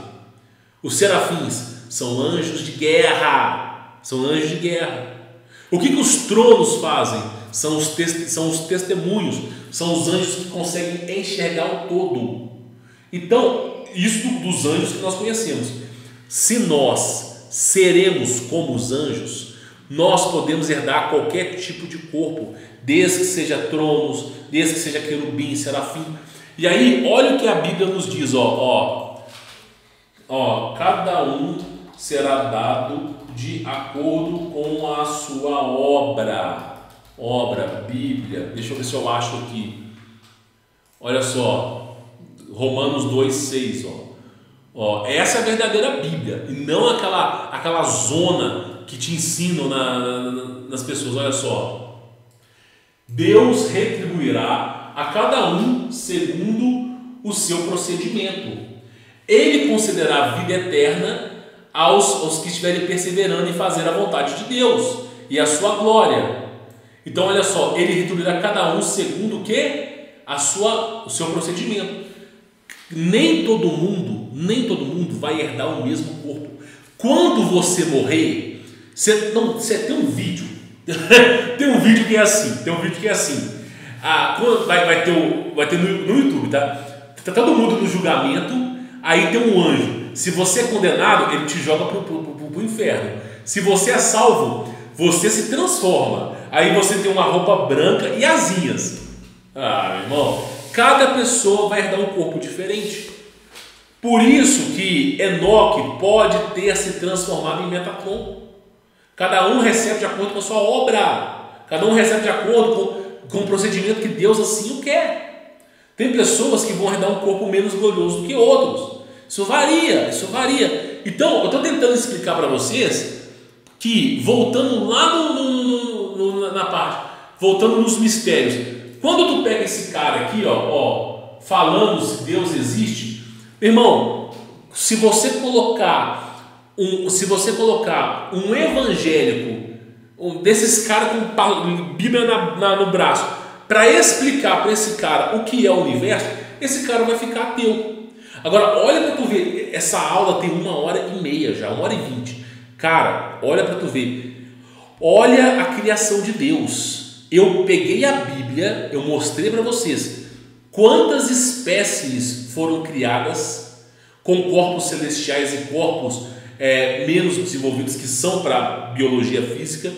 Os serafins são anjos de guerra. São anjos de guerra. O que os tronos fazem? São os testemunhos. São os anjos que conseguem enxergar o todo. Então, isso dos anjos que nós conhecemos. Se nós seremos como os anjos, nós podemos herdar qualquer tipo de corpo, desde que seja tronos, desde que seja querubim, serafim. E aí, olha o que a Bíblia nos diz, cada um será dado de acordo com a sua obra, Bíblia. Deixa eu ver se eu acho aqui. Olha só, Romanos 2,6, essa é a verdadeira Bíblia, e não aquela zona que te ensinam nas pessoas. Olha só, Deus retribuirá a cada um segundo o seu procedimento. Ele concederá a vida eterna aos que estiverem perseverando em fazer a vontade de Deus e a sua glória. Então olha só, ele retribuirá a cada um segundo o quê? O seu procedimento. Nem todo mundo vai herdar o mesmo corpo. Quando você morrer, você tem um vídeo. Tem um vídeo que é assim. Vai ter no YouTube, tá? Tá todo mundo no julgamento. Aí tem um anjo. Se você é condenado, ele te joga pro inferno. Se você é salvo, você se transforma. Aí você tem uma roupa branca e asinhas. Irmão, cada pessoa vai herdar um corpo diferente. Por isso que Enoque pode ter se transformado em Metatron. Cada um recebe de acordo com a sua obra. Cada um recebe de acordo com o procedimento que Deus assim o quer. Tem pessoas que vão herdar um corpo menos glorioso do que outros. Isso varia. Então, eu estou tentando explicar para vocês que, voltando lá na parte, voltando nos mistérios, quando tu pega esse cara aqui, falando se Deus existe, irmão, se você colocar um evangélico, desses caras com Bíblia no braço, para explicar para esse cara o que é o universo, esse cara vai ficar ateu. Agora, olha para tu ver, essa aula tem 1h30 já, 1h20. Cara, olha para tu ver. Olha a criação de Deus. Eu peguei a Bíblia, eu mostrei para vocês quantas espécies foram criadas com corpos celestiais e corpos menos desenvolvidos, que são para biologia física.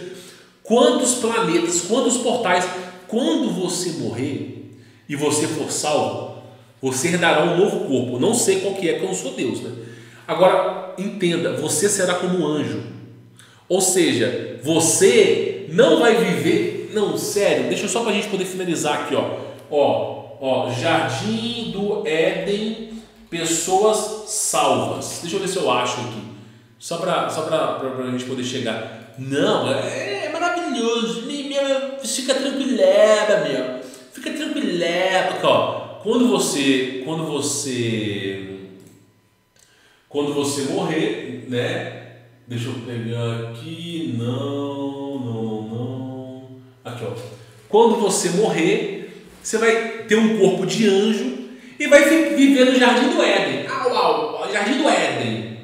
Quantos planetas, quantos portais. Quando você morrer e você for salvo, você herdará um novo corpo. Não sei qual que é, porque eu não sou Deus, né? Agora, entenda, você será como um anjo. Ou seja, você não vai viver... Não, sério, deixa só para a gente poder finalizar aqui, ó. Jardim do Éden, pessoas salvas. Deixa eu ver se eu acho aqui. Só para a gente poder chegar. Não, é maravilhoso. Fica tranquilera, meu. Fica tranquilera. Aqui, ó. Quando você morrer, né? Deixa eu pegar aqui. Não. Aqui, ó. Quando você morrer, você vai ter um corpo de anjo e vai viver no Jardim do Éden. Jardim do Éden.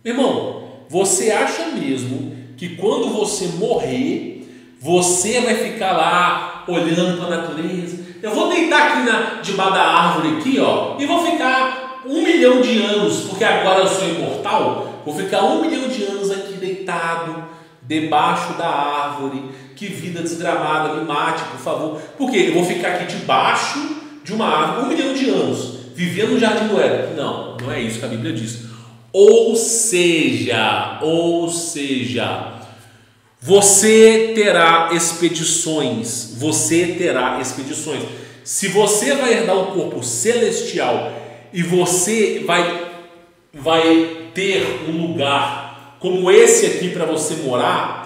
Meu irmão, você acha mesmo que quando você morrer, você vai ficar lá olhando para a natureza? Eu vou deitar aqui debaixo da árvore aqui, ó, e vou ficar 1 milhão de anos, porque agora eu sou imortal, vou ficar 1 milhão de anos aqui deitado, debaixo da árvore. Que vida desgramada, me mate, por favor. Por quê? Eu vou ficar aqui debaixo de uma árvore 1 milhão de anos, vivendo no Jardim do Éden. Não é isso que a Bíblia diz. Ou seja, você terá expedições. Se você vai herdar um corpo celestial e você vai ter um lugar como esse aqui para você morar,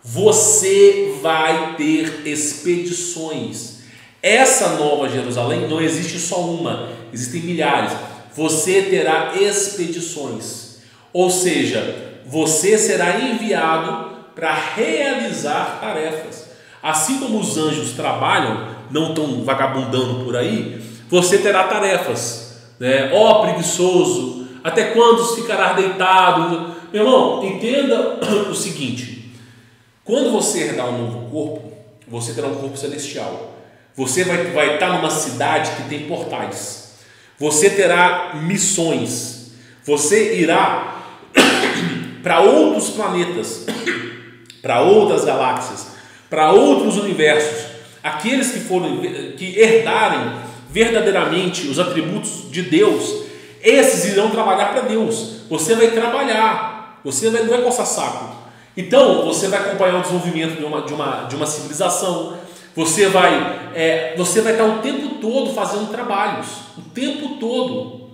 você vai ter expedições. Essa Nova Jerusalém não existe só uma, existem milhares. Você terá expedições, ou seja, você será enviado para realizar tarefas. Assim como os anjos trabalham, não estão vagabundando por aí, você terá tarefas, né? Preguiçoso, até quando ficará deitado? Meu irmão, entenda o seguinte: quando você herdar um novo corpo, você terá um corpo celestial. Você vai estar numa cidade que tem portais. Você terá missões. Você irá para outros planetas, para outras galáxias, para outros universos. Aqueles que herdarem verdadeiramente os atributos de Deus, esses irão trabalhar para Deus. Você vai trabalhar. Você não vai coçar saco. Então, você vai acompanhar o desenvolvimento de uma civilização. Você vai estar o tempo todo fazendo trabalhos. O tempo todo.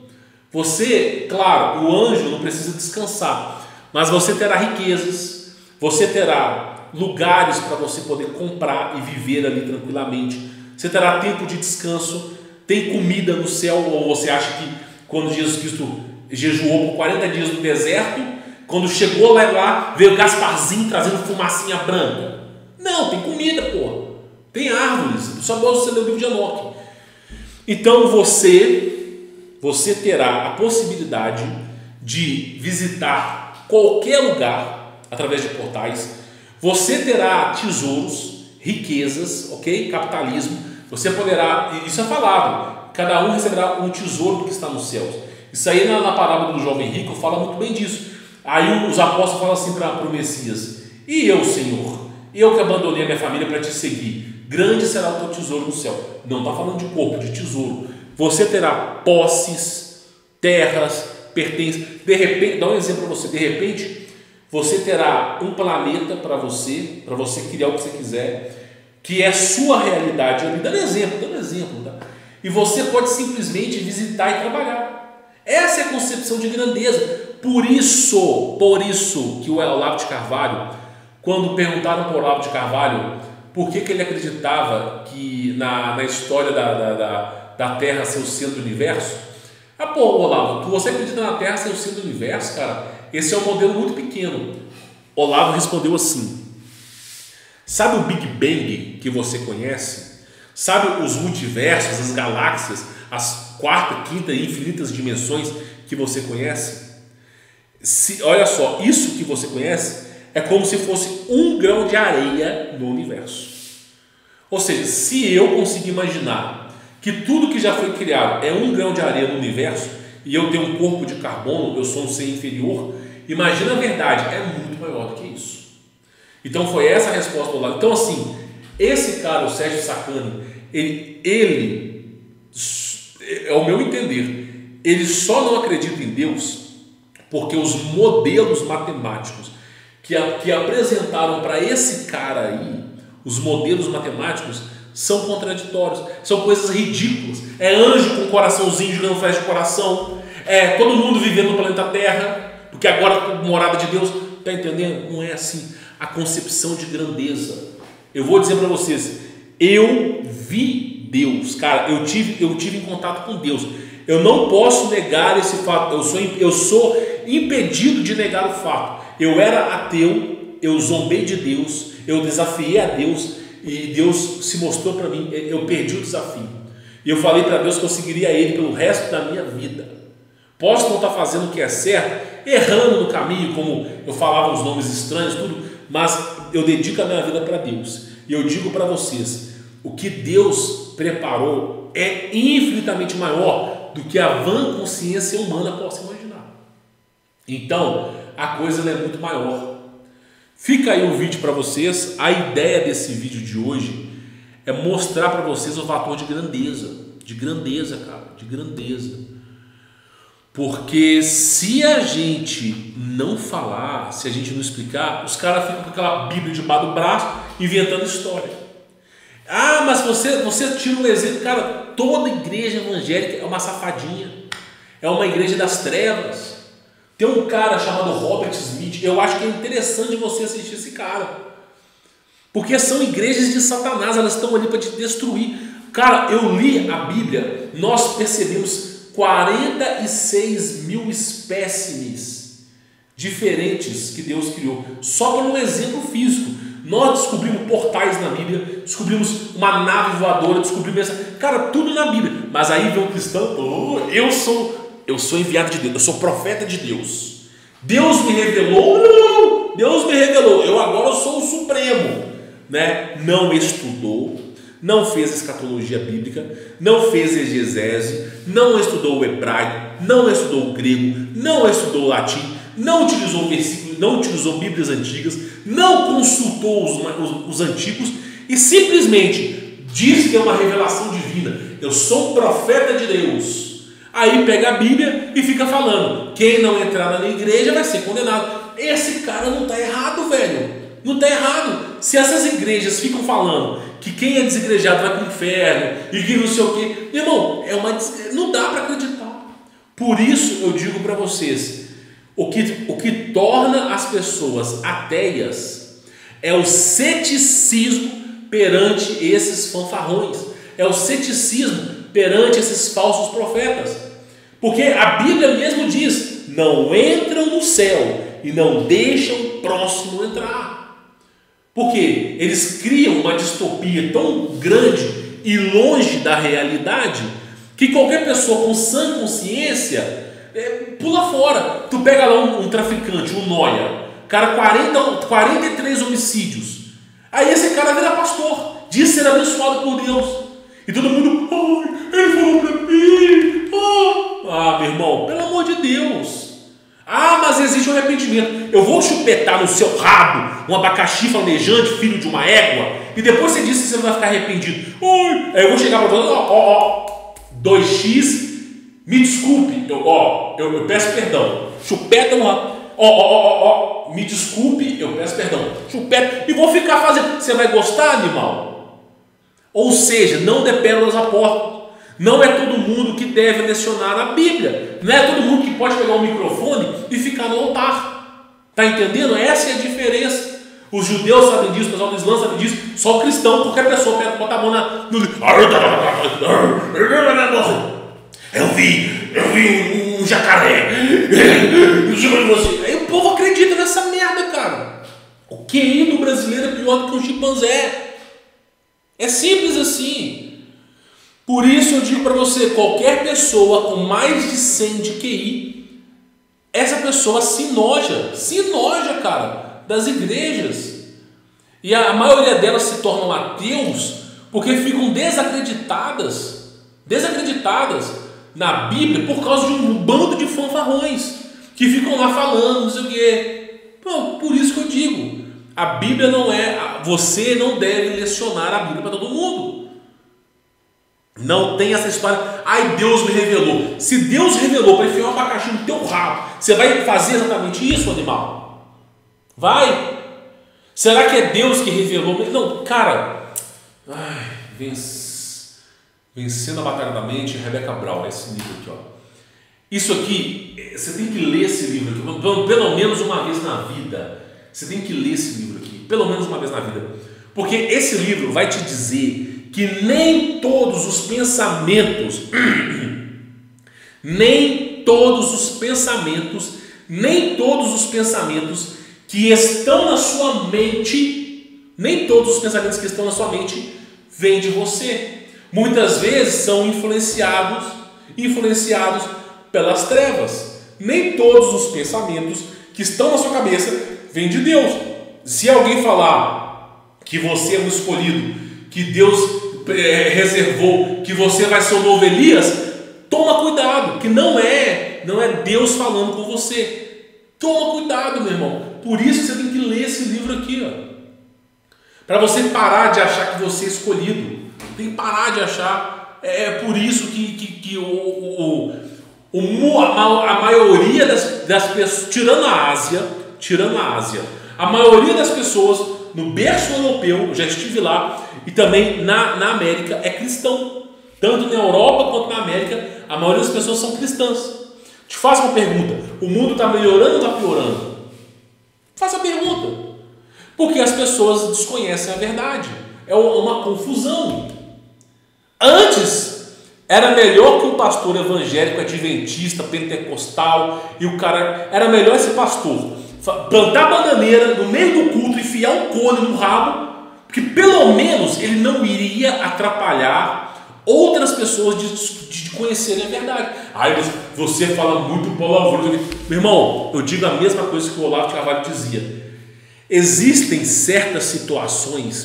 Você, claro, o anjo não precisa descansar, mas você terá riquezas. Você terá lugares para você poder comprar e viver ali tranquilamente. Você terá tempo de descanso. Tem comida no céu. Ou você acha que quando Jesus Cristo jejuou por 40 dias no deserto, quando chegou lá veio Gasparzinho trazendo fumacinha branca? Não, tem comida, porra. Tem árvores. Só você ler o livro de Enoque. Então você terá a possibilidade de visitar qualquer lugar através de portais. Você terá tesouros, riquezas, ok? Capitalismo. Você poderá, isso é falado, cada um receberá um tesouro que está nos céus. Isso aí na parábola do jovem rico fala muito bem disso. Aí os apóstolos falam assim para o Messias: e eu, Senhor, eu que abandonei a minha família para te seguir, grande será o teu tesouro no céu. Não está falando de corpo, de tesouro. Você terá posses, terras, pertences. De repente, dá um exemplo para você. De repente, você terá um planeta para você criar o que você quiser, que é sua realidade. Dando exemplo, tá? E você pode simplesmente visitar e trabalhar. Essa é a concepção de grandeza. Por isso que o Olavo de Carvalho, quando perguntaram para o Olavo de Carvalho por que ele acreditava que na história da Terra ser o centro do universo, Olavo, você acredita na Terra ser o centro do universo, cara? Esse é um modelo muito pequeno. Olavo respondeu assim: sabe o Big Bang que você conhece? Sabe os multiversos, as galáxias, as quarta, quinta e infinitas dimensões que você conhece? Olha só, isso que você conhece é como se fosse um grão de areia no universo. Ou seja, se eu conseguir imaginar que tudo que já foi criado é um grão de areia no universo e eu tenho um corpo de carbono, eu sou um ser inferior, imagina a verdade, é muito maior do que isso. Então foi essa a resposta do lado. Então assim, esse cara, o Sérgio Sacani, ele é o meu entender, ele só não acredita em Deus porque os modelos matemáticos que apresentaram para esse cara aí, os modelos matemáticos são contraditórios, são coisas ridículas. É anjo com coraçãozinho jogando flecha de coração, é todo mundo vivendo no planeta Terra, porque agora morada de Deus, tá entendendo? Não é assim. A concepção de grandeza. Eu vou dizer para vocês, eu vi Deus, cara, eu tive em contato com Deus. Eu não posso negar esse fato. Eu sou impedido de negar o fato. Eu era ateu, eu zombei de Deus, eu desafiei a Deus e Deus se mostrou para mim. Eu perdi o desafio e eu falei para Deus que eu seguiria Ele pelo resto da minha vida. Posso não estar fazendo o que é certo, errando no caminho, como eu falava os nomes estranhos, tudo, mas eu dedico a minha vida para Deus. E eu digo para vocês, o que Deus preparou é infinitamente maior do que a vã consciência humana possa imaginar. Então, a coisa é muito maior. Fica aí o vídeo para vocês. A ideia desse vídeo de hoje é mostrar para vocês o fator de grandeza, cara, de grandeza. Porque se a gente não falar, se a gente não explicar, os caras ficam com aquela Bíblia debaixo do braço, inventando história. Ah, mas você tira um exemplo. Cara, toda igreja evangélica é uma safadinha. É uma igreja das trevas. Tem um cara chamado Robert Smith. Eu acho que é interessante você assistir esse cara. Porque são igrejas de Satanás. Elas estão ali para te destruir. Cara, eu li a Bíblia. Nós percebemos 46 mil espécimes diferentes que Deus criou, só por um exemplo físico. Nós descobrimos portais na Bíblia, descobrimos uma nave voadora, descobrimos cara, tudo na Bíblia. Mas aí vem um cristão, eu sou enviado de Deus, eu sou profeta de Deus. Deus me revelou, não, Deus me revelou, eu agora sou o supremo, né? Não estudou, não fez escatologia bíblica, não fez exegese, não estudou o hebraico, não estudou o grego, não estudou o latim, não utilizou versículos, não utilizou bíblias antigas, não consultou os antigos e simplesmente diz que é uma revelação divina. Eu sou um profeta de Deus. Aí pega a Bíblia e fica falando, quem não entrar na minha igreja vai ser condenado. Esse cara não está errado, velho. Não está errado. Se essas igrejas ficam falando que quem é desigrejado vai para o inferno e que não sei o quê, irmão, não dá para acreditar. Por isso eu digo para vocês, o que torna as pessoas ateias é o ceticismo perante esses fanfarrões, é o ceticismo perante esses falsos profetas, porque a Bíblia mesmo diz, não entram no céu e não deixam o próximo entrar. Porque eles criam uma distopia tão grande e longe da realidade que qualquer pessoa com sã consciência pula fora. Tu pega lá um traficante, um nóia, cara, 43 homicídios. Aí esse cara vira pastor, diz ser abençoado por Deus. E todo mundo, ele falou pra mim. Meu irmão, pelo amor de Deus. Mas existe um arrependimento. Eu vou chupetar no seu rabo um abacaxi flamejante, filho de uma égua, e depois você disse que você não vai ficar arrependido. Aí eu vou chegar para você, 2x, me desculpe, eu peço perdão. Chupeta no rabo, me desculpe, eu peço perdão. Chupeta, e vou ficar fazendo. Você vai gostar, animal? Ou seja, não dê pérolas à porta. Não é todo mundo que deve lecionar a Bíblia. Não é todo mundo que pode pegar um microfone e ficar no altar. Está entendendo? Essa é a diferença. Os judeus sabem disso, o pessoal do Islã sabe disso. Só o cristão, qualquer pessoa pega, bota a mão no... Eu vi um jacaré. Aí o povo acredita nessa merda, cara. O QI do brasileiro é pior do que um chimpanzé. É simples assim. Por isso eu digo para você, qualquer pessoa com mais de 100 de QI, essa pessoa se noja, cara. das igrejas. E a maioria delas se tornam ateus porque ficam desacreditadas na Bíblia por causa de um bando de fanfarrões que ficam lá falando, não sei o quê. Pô, por isso que eu digo, a Bíblia não é... Você não deve lecionar a Bíblia para todo mundo. Não tem essa história, ai, Deus me revelou. Se Deus revelou para enfiar um abacaxi no teu rabo, você vai fazer exatamente isso, animal? Vai? Será que é Deus que revelou? Não, cara. Ai, Vencendo a Batalha da Mente, Rebecca Brown, esse livro aqui, ó. Isso aqui, você tem que ler esse livro aqui, pelo menos uma vez na vida. Você tem que ler esse livro aqui, pelo menos uma vez na vida. Porque esse livro vai te dizer que nem todos os pensamentos, que estão na sua mente, vêm de você. Muitas vezes são influenciados pelas trevas. Nem todos os pensamentos que estão na sua cabeça vêm de Deus. Se alguém falar que você é um escolhido, que Deus reservou, que você vai ser o novo Elias, toma cuidado, que não é Deus falando com você. Toma cuidado, meu irmão. Por isso você tem que ler esse livro aqui, ó. Para você parar de achar que você é escolhido. Tem que parar de achar. É por isso que a maioria das pessoas, tirando a Ásia, a maioria das pessoas no berço europeu, já estive lá, e também na América, é cristão. Tanto na Europa quanto na América, a maioria das pessoas são cristãs. Te faço uma pergunta: o mundo está melhorando ou está piorando? Faça a pergunta. Porque as pessoas desconhecem a verdade. É uma confusão. Antes, era melhor que um pastor evangélico, adventista, pentecostal, e o cara... Era melhor esse pastor plantar bananeira no meio do culto, enfiar um cone no rabo, porque pelo menos ele não iria atrapalhar outras pessoas de conhecerem a verdade. Ai, você fala muito palavrão. Meu irmão, eu digo a mesma coisa que o Olavo de Carvalho dizia. Existem certas situações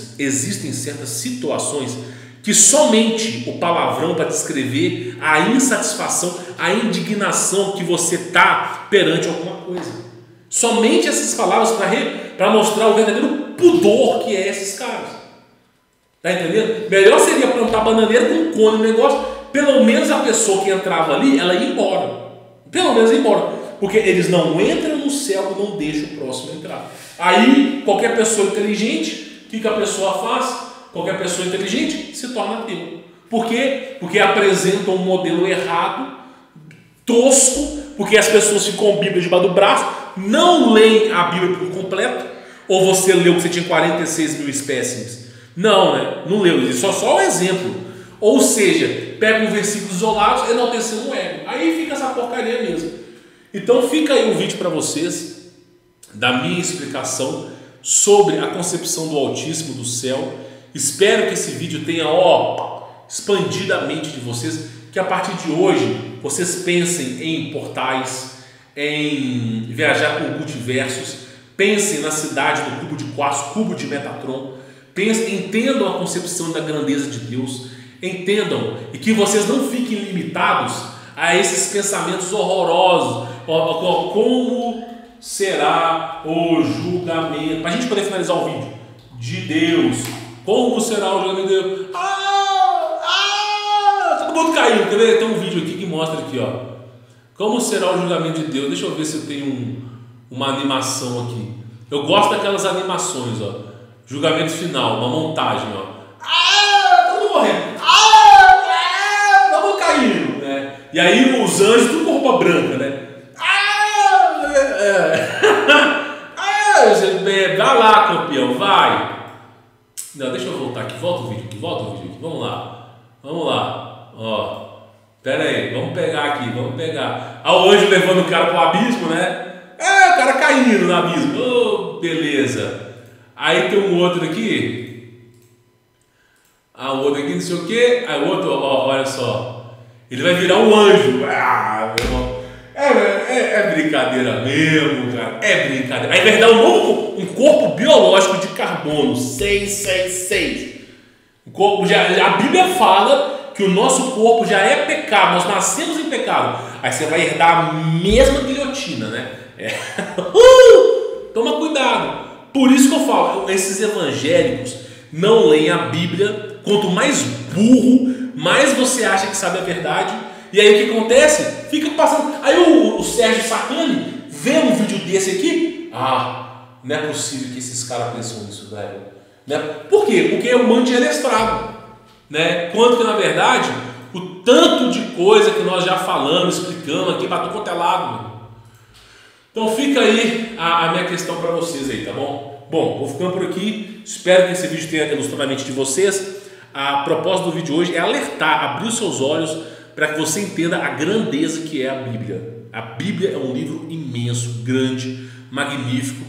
que somente o palavrão para descrever a insatisfação, a indignação que você está perante alguma coisa. Somente essas palavras para mostrar o verdadeiro pudor que é esses caras. Está entendendo? Melhor seria plantar bananeira com um cone no negócio. Pelo menos a pessoa que entrava ali, ela ia embora. Pelo menos ia embora. Porque eles não entram no céu e não deixam o próximo entrar. Aí, qualquer pessoa inteligente, o que a pessoa faz? Qualquer pessoa inteligente se torna ateu. Por quê? Porque apresentam um modelo errado, tosco, porque as pessoas ficam com a Bíblia debaixo do braço, não leem a Bíblia por completo. Ou você leu que você tinha 46 mil espécimes? Não, né? Não leu, só um exemplo. Ou seja, pega um versículo isolado, enaltecendo o ego. Aí fica essa porcaria mesmo. Então fica aí um vídeo para vocês, da minha explicação sobre a concepção do Altíssimo, do céu. Espero que esse vídeo tenha expandido a mente de vocês, que a partir de hoje vocês pensem em portais, em viajar por multiversos, pensem na cidade do cubo de quartzo, cubo de Metatron, entendam a concepção da grandeza de Deus, entendam, e que vocês não fiquem limitados a esses pensamentos horrorosos, como será o julgamento, para a gente poder finalizar o vídeo, de Deus. Como será o julgamento de Deus? Todo mundo caiu. Quer ver? Tem um vídeo aqui que mostra aqui, ó. Como será o julgamento de Deus? Deixa eu ver se eu tenho uma animação aqui. Eu gosto daquelas animações, ó. Julgamento final, uma montagem, ó. Todo mundo morrendo. Todo mundo caindo, né? E aí os anjos tudo com roupa branca, né? Vai lá, campeão, vai. Não, deixa eu voltar aqui, volta o vídeo aqui, vamos lá, ó, pera aí, vamos pegar, o anjo levando o cara pro abismo, né, o cara caindo no abismo, beleza, aí tem um outro aqui, o outro aqui não sei o que, aí o outro, olha só, ele vai virar um anjo, meu irmão. É brincadeira mesmo, cara. É brincadeira. Aí vai dar um corpo biológico de carbono 666. O corpo a Bíblia fala que o nosso corpo já é pecado, nós nascemos em pecado. Aí você vai herdar a mesma guilhotina, né? Toma cuidado. Por isso que eu falo, esses evangélicos não leem a Bíblia. Quanto mais burro, mais você acha que sabe a verdade. E aí o que acontece? Fica passando. Aí o Sérgio Sacani vê um vídeo desse aqui. Não é possível que esses caras pensam nisso, velho. Né? Por quê? Porque é um monte de adestrado. Né? Quanto que na verdade, o tanto de coisa que nós já falamos, explicamos aqui para todo quanto é lado. Então fica aí a minha questão para vocês aí, tá bom? Bom, vou ficando por aqui. Espero que esse vídeo tenha ilustrado a mente de vocês. A propósito do vídeo hoje é alertar, abrir os seus olhos para que você entenda a grandeza que é a Bíblia. A Bíblia é um livro imenso, grande, magnífico,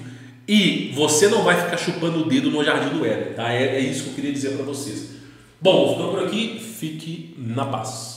e você não vai ficar chupando o dedo no jardim do Éden, tá? É isso que eu queria dizer para vocês. Bom, vou ficando por aqui, fique na paz.